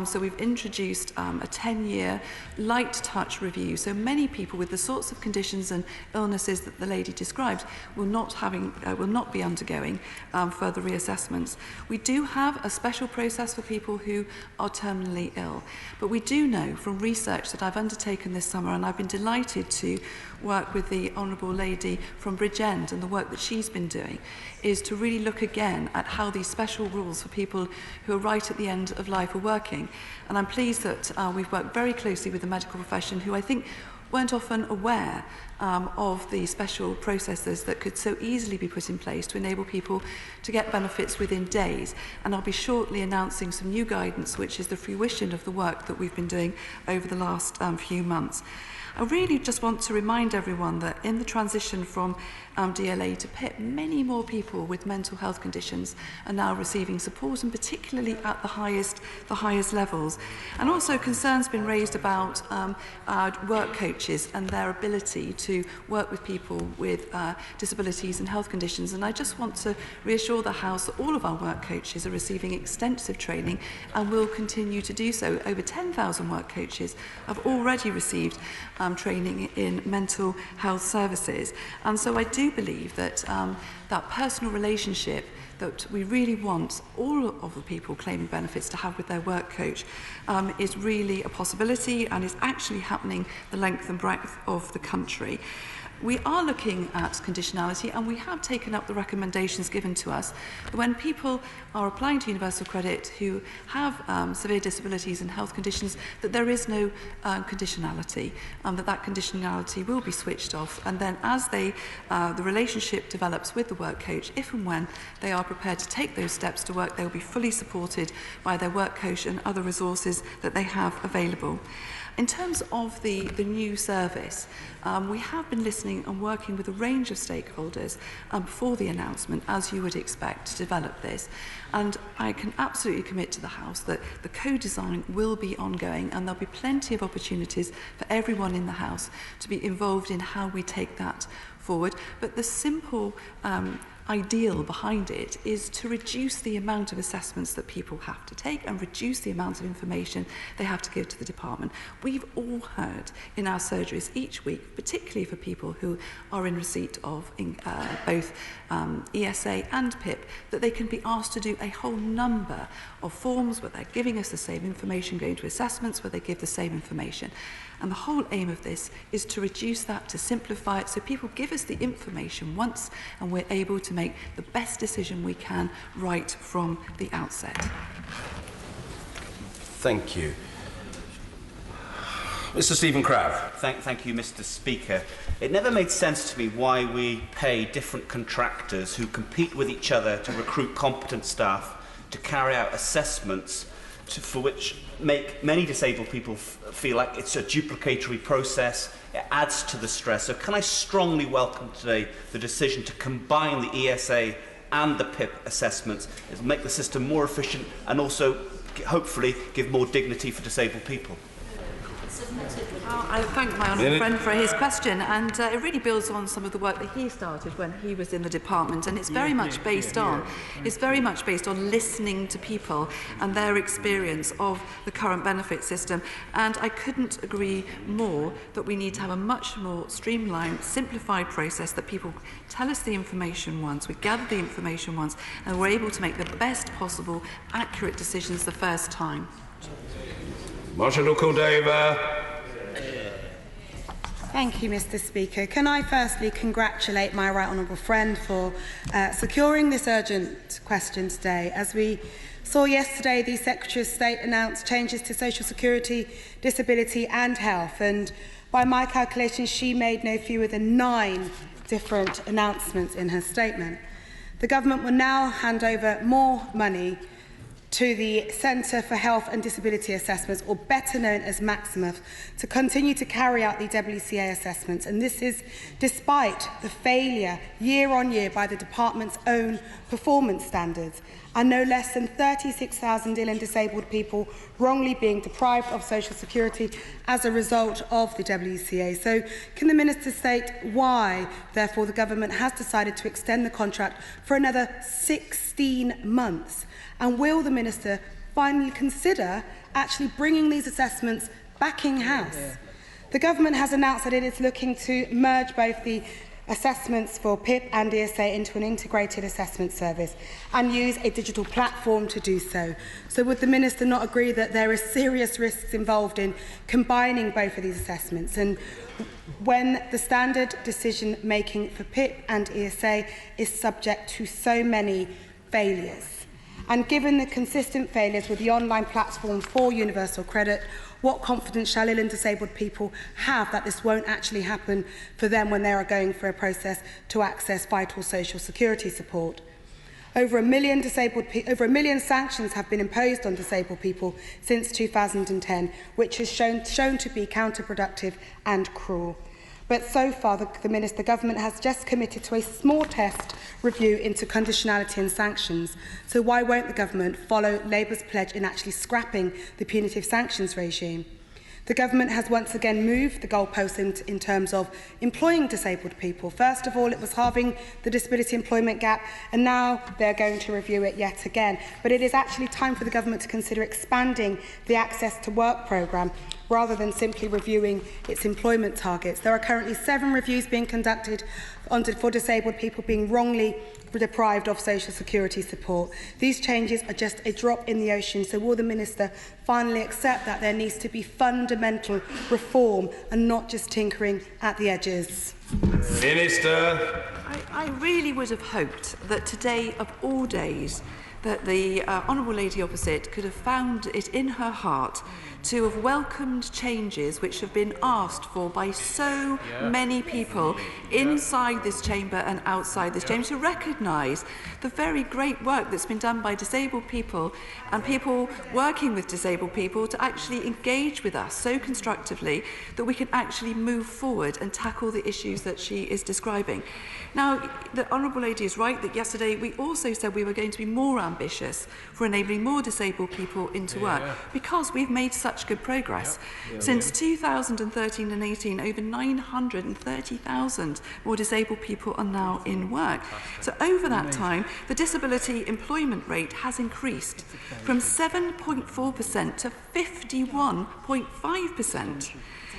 So we've introduced a 10-year light touch review. So many people with the sorts of conditions and illnesses that the lady described will not be undergoing further reassessments. We do have a special process for people who are terminally ill, but we do know from research that I've undertaken this summer, and I've been delighted to work with the Honourable Lady from Bridgend and the work that she's been doing, is to really look again at how these special rules for people who are right at the end of life are working. And I'm pleased that we've worked very closely with the medical profession, who I think weren't often aware of the special processes that could so easily be put in place to enable people to get benefits within days. And I'll be shortly announcing some new guidance, which is the fruition of the work that we've been doing over the last few months. I really just want to remind everyone that in the transition from DLA to PIP, many more people with mental health conditions are now receiving support, and particularly at the highest levels. And also concerns been raised about our work coaches and their ability to work with people with disabilities and health conditions. And I just want to reassure the House that all of our work coaches are receiving extensive training and will continue to do so. Over 10,000 work coaches have already received training in mental health services. And so I do believe that that personal relationship that we really want all of the people claiming benefits to have with their work coach is really a possibility and is actually happening the length and breadth of the country. We are looking at conditionality, and we have taken up the recommendations given to us that when people are applying to universal credit who have severe disabilities and health conditions, that there is no conditionality, that conditionality will be switched off, and then as the relationship develops with the work coach, if and when they are prepared to take those steps to work, they will be fully supported by their work coach and other resources that they have available. In terms of the new service, we have been listening and working with a range of stakeholders before the announcement, as you would expect, to develop this. And I can absolutely commit to the House that the co-design will be ongoing, and there'll be plenty of opportunities for everyone in the House to be involved in how we take that forward. But the simple ideal behind it is to reduce the amount of assessments that people have to take and reduce the amount of information they have to give to the department. We've all heard in our surgeries each week, particularly for people who are in receipt of both ESA and PIP, that they can be asked to do a whole number of forms where they're giving us the same information, going to assessments where they give the same information. And the whole aim of this is to reduce that, to simplify it, so people give us the information once and we're able to make the best decision we can right from the outset. Thank you. Mr. Stephen Crabb. Thank you, Mr. Speaker. It never made sense to me why we pay different contractors who compete with each other to recruit competent staff to carry out assessments for which make many disabled people feel like it's a duplicatory process. It adds to the stress. So can I strongly welcome today the decision to combine the ESA and the PIP assessments and make the system more efficient and also hopefully give more dignity for disabled people? I thank my honourable friend for his question, and it really builds on some of the work that he started when he was in the department, and it's very much based on listening to people and their experience of the current benefit system. And I couldn't agree more that we need to have a much more streamlined, simplified process, that people tell us the information once, we gather the information once, and we're able to make the best possible accurate decisions the first time. Marshall Cordova. Thank you, Mr. Speaker. Can I firstly congratulate my right honourable friend for securing this urgent question today. As we saw yesterday, the Secretary of State announced changes to social security, disability and health, and by my calculations she made no fewer than 9 different announcements in her statement. The government will now hand over more money to the Centre for Health and Disability Assessments, or better known as Maximus, to continue to carry out the WCA assessments. And this is despite the failure year on year by the department's own performance standards, and no less than 36,000 ill and disabled people wrongly being deprived of social security as a result of the WCA. So can the Minister state why, therefore, the government has decided to extend the contract for another 16 months? And will the Minister finally consider actually bringing these assessments back in-house? The government has announced that it is looking to merge both the assessments for PIP and ESA into an integrated assessment service and use a digital platform to do so. So would the Minister not agree that there are serious risks involved in combining both of these assessments? And when the standard decision-making for PIP and ESA is subject to so many failures? And given the consistent failures with the online platform for universal credit, what confidence shall ill and disabled people have that this won't actually happen for them when they are going through a process to access vital social security support? Over a million sanctions have been imposed on disabled people since 2010, which has shown to be counterproductive and cruel. But so far, the government has just committed to a small test review into conditionality and sanctions. So why won't the government follow Labour's pledge in actually scrapping the punitive sanctions regime? The government has once again moved the goalposts in terms of employing disabled people. First of all, it was halving the disability employment gap, and now they're going to review it yet again. But it is actually time for the government to consider expanding the Access to Work programme rather than simply reviewing its employment targets. There are currently 7 reviews being conducted for disabled people being wrongly deprived of social security support. These changes are just a drop in the ocean, so will the Minister finally accept that there needs to be fundamental reform and not just tinkering at the edges? Minister. I really would have hoped that today, of all days, that the Honourable Lady opposite could have found it in her heart to have welcomed changes which have been asked for by so many people inside this chamber and outside this chamber, to recognise the very great work that's been done by disabled people and people working with disabled people to actually engage with us so constructively that we can actually move forward and tackle the issues that she is describing. Now, the Honourable Lady is right that yesterday we also said we were going to be more ambitious for enabling more disabled people into work, because we've made such good progress. Since 2013 and 18, over 930,000 more disabled people are now in work. So over that time, the disability employment rate has increased from 7.4% to 51.5%.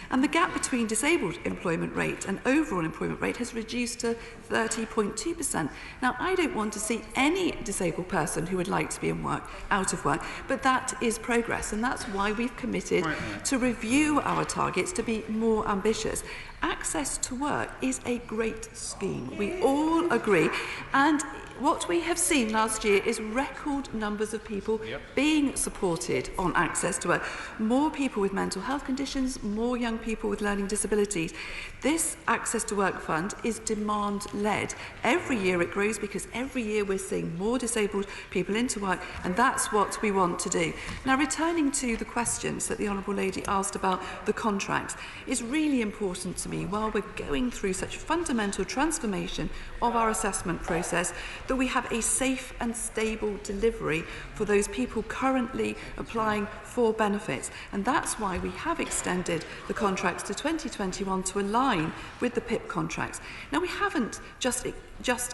And the gap between disabled employment rate and overall employment rate has reduced to 30.2%. Now, I don't want to see any disabled person who would like to be in work out of work, but that is progress, and that's why we've committed to review our targets to be more ambitious. Access to work is a great scheme. We all agree, and what we have seen last year is record numbers of people being supported on access to work. More people with mental health conditions, more young people with learning disabilities. This Access to Work Fund is demand-led. Every year it grows because every year we're seeing more disabled people into work, and that's what we want to do. Now, returning to the questions that the Honourable Lady asked about the contracts, it's really important to me, while we're going through such fundamental transformation of our assessment process, that we have a safe and stable delivery for those people currently applying for benefits. And that's why we have extended the contracts to 2021 to align with the PIP contracts. Now, we haven't just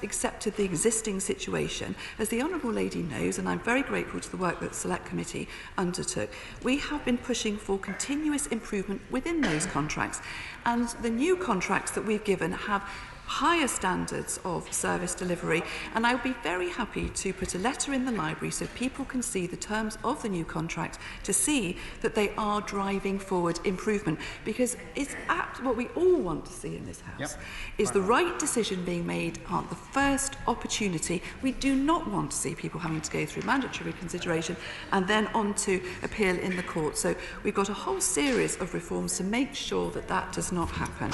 accepted the existing situation. As the Honourable Lady knows, and I'm very grateful to the work that the Select Committee undertook, we have been pushing for continuous improvement within those contracts. And the new contracts that we've given have higher standards of service delivery, and I would be very happy to put a letter in the library so people can see the terms of the new contract to see that they are driving forward improvement, because it's what we all want to see in this House is the right decision being made at the first opportunity. We do not want to see people having to go through mandatory consideration and then on to appeal in the court. So we've got a whole series of reforms to make sure that that does not happen.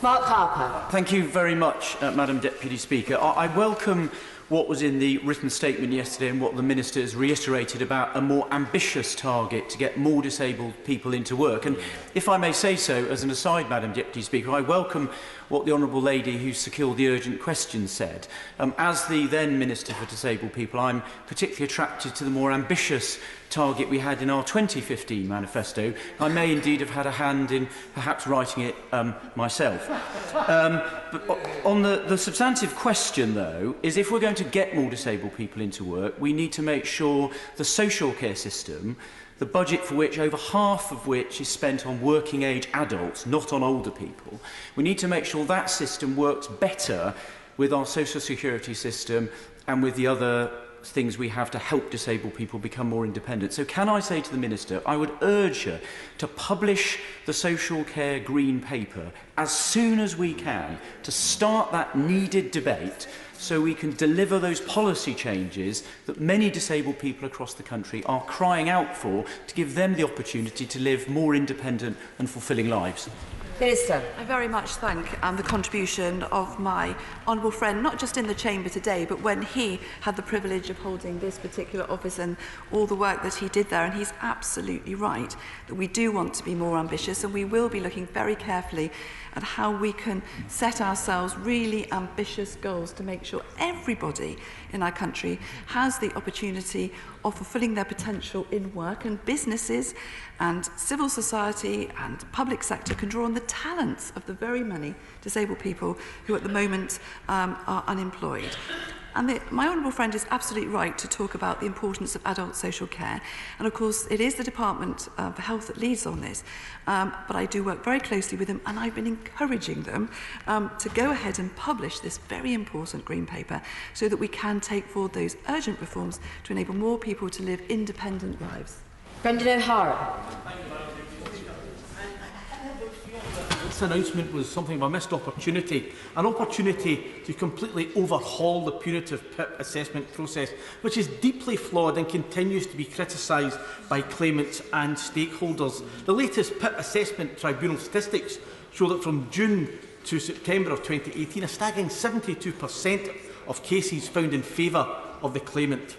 Mark Harper. Thank you very much, Madam Deputy Speaker. I welcome what was in the written statement yesterday and what the Minister has reiterated about a more ambitious target to get more disabled people into work. And if I may say so, as an aside, Madam Deputy Speaker, I welcome what the Honourable Lady who secured the urgent question said. As the then Minister for Disabled People, I'm particularly attracted to the more ambitious target we had in our 2015 manifesto. I may indeed have had a hand in perhaps writing it myself. But on the substantive question, though, is if we're going to get more disabled people into work, we need to make sure the social care system, the budget for which, over half of which is spent on working age adults, not on older people, we need to make sure that system works better with our social security system and with the other things we have to help disabled people become more independent. So can I say to the Minister, I would urge her to publish the social care green paper as soon as we can to start that needed debate so we can deliver those policy changes that many disabled people across the country are crying out for to give them the opportunity to live more independent and fulfilling lives. Minister. I very much thank the contribution of my honourable friend, not just in the chamber today, but when he had the privilege of holding this particular office and all the work that he did there. And he's absolutely right that we do want to be more ambitious, and we will be looking very carefully at how we can set ourselves really ambitious goals to make sure everybody in our country has the opportunity of fulfilling their potential in work, and businesses and civil society and public sector can draw on the talents of the very many disabled people who at the moment are unemployed. And my honourable friend is absolutely right to talk about the importance of adult social care. And of course, it is the Department for Health that leads on this. But I do work very closely with them, and I've been encouraging them to go ahead and publish this very important green paper so that we can take forward those urgent reforms to enable more people to live independent lives. Brendan O'Hara. This announcement was something of a missed opportunity, an opportunity to completely overhaul the punitive PIP assessment process, which is deeply flawed and continues to be criticised by claimants and stakeholders. The latest PIP assessment tribunal statistics show that from June to September of 2018, a staggering 72% of cases found in favour of the claimant.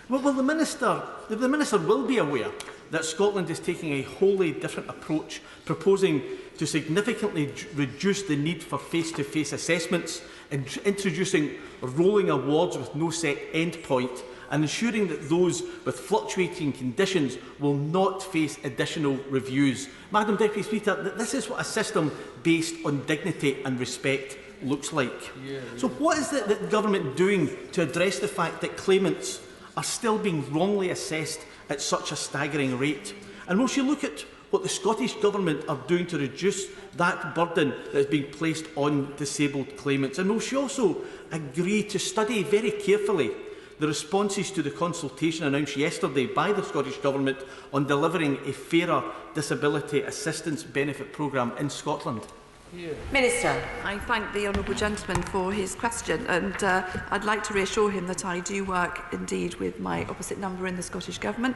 Well, the Minister will be aware that Scotland is taking a wholly different approach, proposing to significantly reduce the need for face-to-face assessments, and introducing rolling awards with no set end point, and ensuring that those with fluctuating conditions will not face additional reviews. Madam Deputy Speaker, this is what a system based on dignity and respect looks like. So what is the government doing to address the fact that claimants are still being wrongly assessed at such a staggering rate? And will she look at what the Scottish Government are doing to reduce that burden that is being placed on disabled claimants? And will she also agree to study very carefully the responses to the consultation announced yesterday by the Scottish Government on delivering a fairer disability assistance benefit programme in Scotland? Minister. I thank the honourable gentleman for his question, and I'd like to reassure him that I do work indeed with my opposite number in the Scottish Government,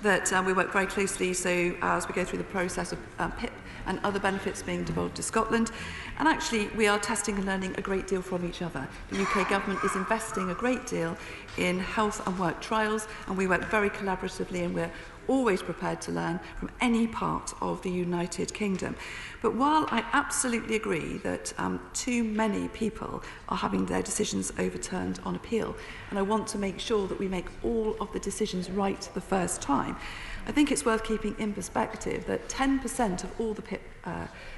that we work very closely so as we go through the process of PIP and other benefits being devolved to Scotland. And actually we are testing and learning a great deal from each other. The UK Government is investing a great deal in health and work trials, and we work very collaboratively, and we're always prepared to learn from any part of the United Kingdom. But while I absolutely agree that too many people are having their decisions overturned on appeal, and I want to make sure that we make all of the decisions right the first time, I think it's worth keeping in perspective that 10% of all the PIP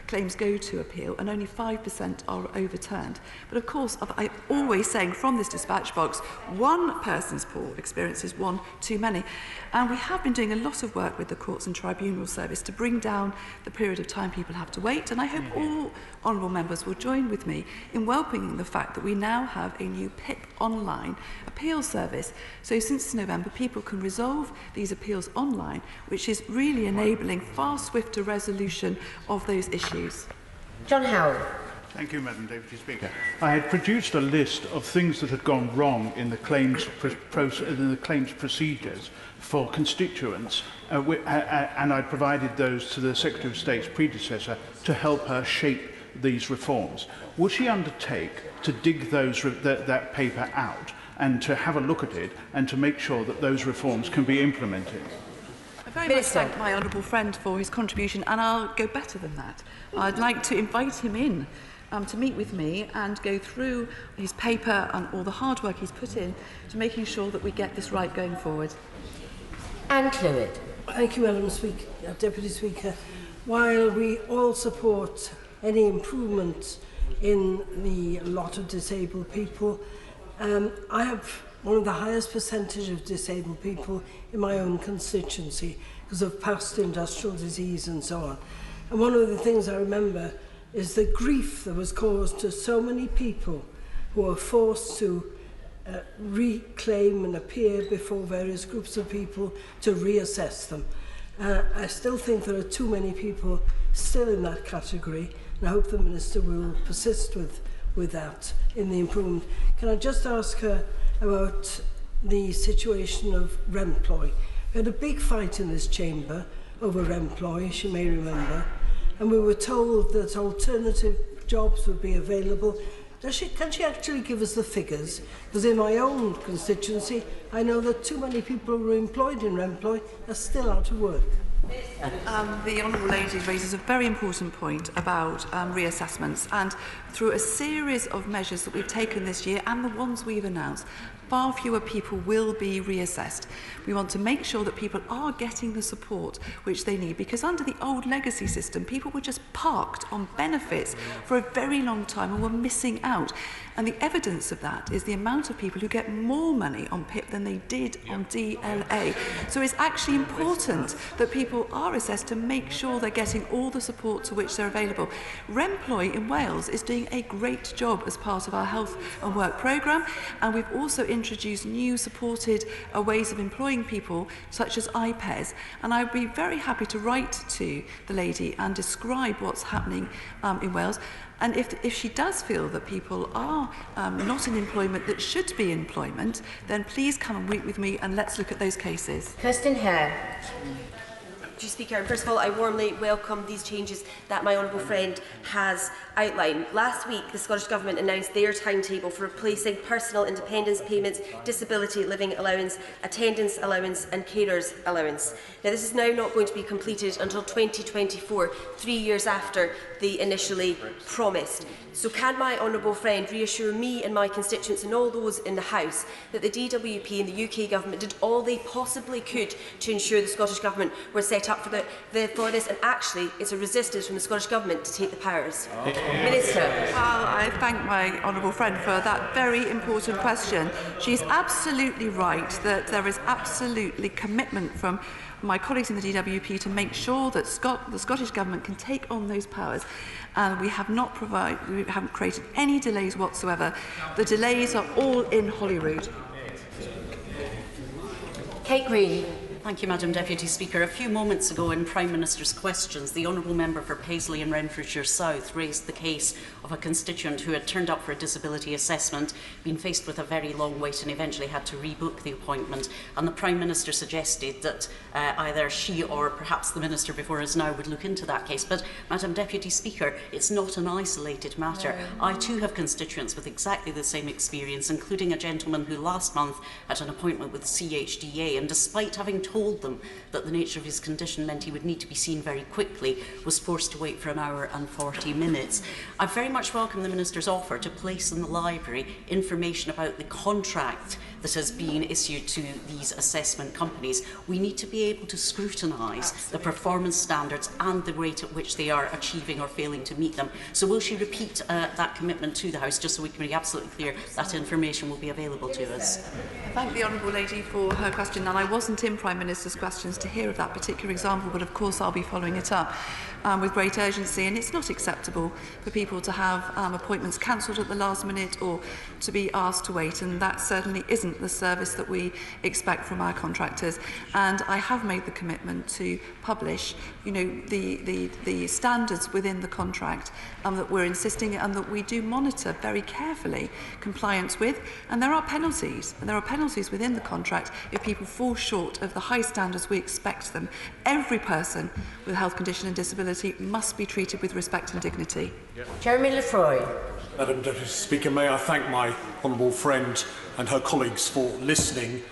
claims go to appeal and only 5% are overturned. But of course, I'm always saying from this dispatch box, one person's poor experience is one too many. And we have been doing a lot of work with the Courts and Tribunal Service to bring down the period of time people have to wait. And I hope all honourable members will join with me in welcoming the fact that we now have a new PIP online appeal service. So since November, people can resolve these appeals online, which is really enabling far swifter resolution of those issues. John Howard. Thank you, Madam Deputy Speaker. I had produced a list of things that had gone wrong in the claims procedures for constituents, and I provided those to the Secretary of State's predecessor to help her shape these reforms. Will she undertake to dig that paper out and to have a look at it and to make sure that those reforms can be implemented? I very much thank my honourable friend for his contribution, and I'll go better than that. I'd like to invite him in to meet with me and go through his paper and all the hard work he's put in to making sure that we get this right going forward. Anne Clewett. Thank you, Madam Speaker, Deputy Speaker. While we all support any improvements in the lot of disabled people, I have one of the highest percentage of disabled people in my own constituency because of past industrial disease and so on. And one of the things I remember is the grief that was caused to so many people who were forced to reclaim and appear before various groups of people to reassess them. I still think there are too many people still in that category, and I hope the Minister will persist with that in the improvement. Can I just ask her about the situation of Remploy? We had a big fight in this chamber over Remploy, as you may remember, and we were told that alternative jobs would be available. Can she actually give us the figures? Because in my own constituency, I know that too many people who are employed in Remploy are still out of work. The Honourable Lady raises a very important point about reassessments, and through a series of measures that we've taken this year and the ones we've announced, far fewer people will be reassessed. We want to make sure that people are getting the support which they need, because under the old legacy system, people were just parked on benefits for a very long time and were missing out. And the evidence of that is the amount of people who get more money on PIP than they did on DLA. So it's actually important that people are assessed to make sure they're getting all the support to which they're available. Remploy in Wales is doing a great job as part of our health and work programme, and we've also introduced new supported ways of employing people, such as IPES. And I'd be very happy to write to the lady and describe what's happening in Wales. And if she does feel that people are not in employment that should be in employment, then please come and meet with me and let's look at those cases. Kirsten Hare. Speaker, first of all, I warmly welcome these changes that my honourable friend has outlined. Last week, the Scottish Government announced their timetable for replacing personal independence payments, disability living allowance, attendance allowance and carers allowance. Now, this is now not going to be completed until 2024, 3 years after they initially promised. So can my honourable friend reassure me and my constituents and all those in the House that the DWP and the UK Government did all they possibly could to ensure the Scottish Government were set up for this, and actually it's a resistance from the Scottish Government to take the powers? Minister. Well, I thank my honourable friend for that very important question. She's absolutely right that there is absolutely commitment from my colleagues in the DWP to make sure that the Scottish Government can take on those powers. And we haven't created any delays whatsoever. The delays are all in Holyrood. Kate Green. Thank you, Madam Deputy Speaker. A few moments ago in Prime Minister's questions, the Honourable Member for Paisley and Renfrewshire South raised the case of a constituent who had turned up for a disability assessment, been faced with a very long wait and eventually had to rebook the appointment. And the Prime Minister suggested that either she or perhaps the Minister before us now would look into that case. But, Madam Deputy Speaker, it's not an isolated matter. No. I too have constituents with exactly the same experience, including a gentleman who last month had an appointment with CHDA, and despite having told them that the nature of his condition meant he would need to be seen very quickly, was forced to wait for an hour and 40 minutes. I very much welcome the Minister's offer to place in the library information about the contract that has been issued to these assessment companies. We need to be able to scrutinise the performance standards and the rate at which they are achieving or failing to meet them. So will she repeat that commitment to the House, just so we can be absolutely clear that information will be available to us? I thank the honourable lady for her question, and I wasn't in Prime Minister's questions to hear of that particular example, but of course I'll be following it up with great urgency. And it's not acceptable for people to have appointments cancelled at the last minute or to be asked to wait, and that certainly isn't the service that we expect from our contractors. And I have made the commitment to publish, the standards within the contract that we're insisting and that we do monitor very carefully compliance with. And there are penalties, within the contract if people fall short of the high standards we expect them. Every person with a health condition and disability must be treated with respect and dignity. Jeremy Lefroy. Madam Deputy Speaker, may I thank my honourable friend and her colleagues for listening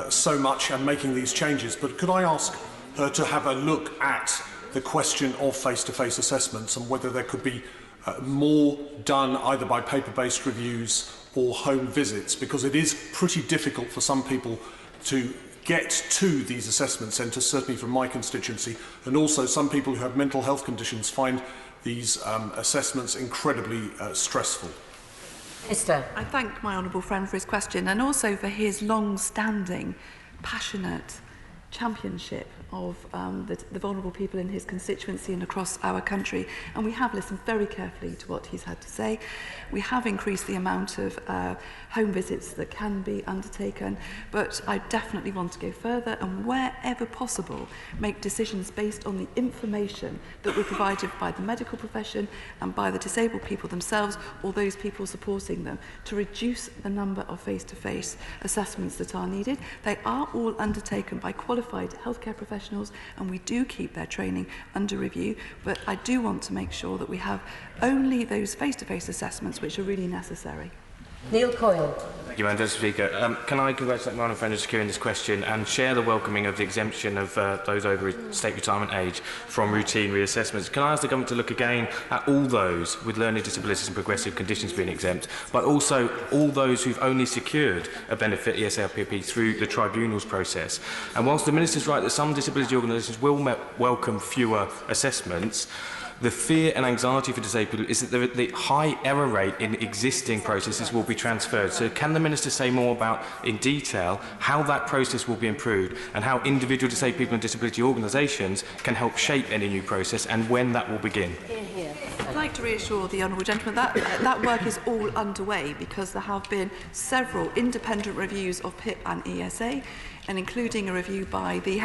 so much and making these changes. But could I ask her to have a look at the question of face-to-face assessments and whether there could be more done either by paper-based reviews or home visits, because it is pretty difficult for some people to get to these assessment centres, certainly from my constituency, and also some people who have mental health conditions find these assessments incredibly stressful. Esther. I thank my honourable friend for his question and also for his long-standing, passionate championship of the vulnerable people in his constituency and across our country, and we have listened very carefully to what he's had to say. We have increased the amount of home visits that can be undertaken, but I definitely want to go further and wherever possible make decisions based on the information that we're provided by the medical profession and by the disabled people themselves or those people supporting them to reduce the number of face-to-face assessments that are needed. They are all undertaken by qualified healthcare professionals, and we do keep their training under review, but I do want to make sure that we have only those face-to-face assessments which are really necessary. Neil Coyle. Thank you, Madam Speaker. Can I congratulate my honourable friend on securing this question and share the welcoming of the exemption of those over state retirement age from routine reassessments? Can I ask the government to look again at all those with learning disabilities and progressive conditions being exempt, but also all those who've only secured a benefit ESLPP through the tribunals process? And whilst the Minister is right that some disability organisations will welcome fewer assessments, the fear and anxiety for disabled people is that the high error rate in existing processes will be transferred. So can the Minister say more about, in detail, how that process will be improved and how individual disabled people and disability organisations can help shape any new process and when that will begin? I'd like to reassure the honourable gentleman that that work is all underway because there have been several independent reviews of PIP and ESA, and including a review by the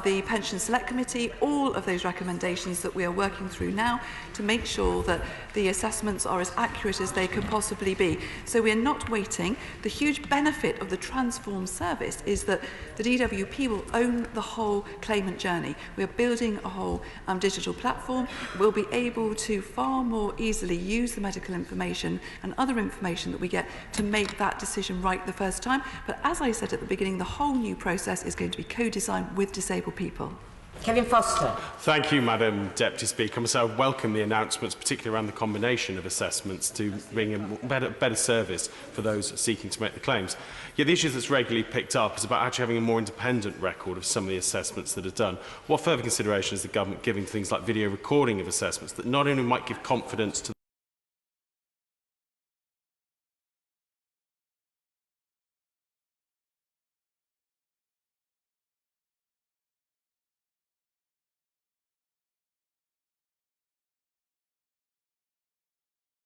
the Pension Select Committee, all of those recommendations that we are working through now to make sure that the assessments are as accurate as they can possibly be. So we are not waiting. The huge benefit of the Transform service is that the DWP will own the whole claimant journey. We are building a whole digital platform. We'll be able to far more easily use the medical information and other information that we get to make that decision right the first time. But as I said at the beginning, the whole new process is going to be co-designed with disabled people. Kevin Foster. Thank you, Madam Deputy Speaker. I welcome the announcements, particularly around the combination of assessments to bring in better service for those seeking to make the claims. Yet the issue that's regularly picked up is about actually having a more independent record of some of the assessments that are done. What further consideration is the government giving to things like video recording of assessments that not only might give confidence to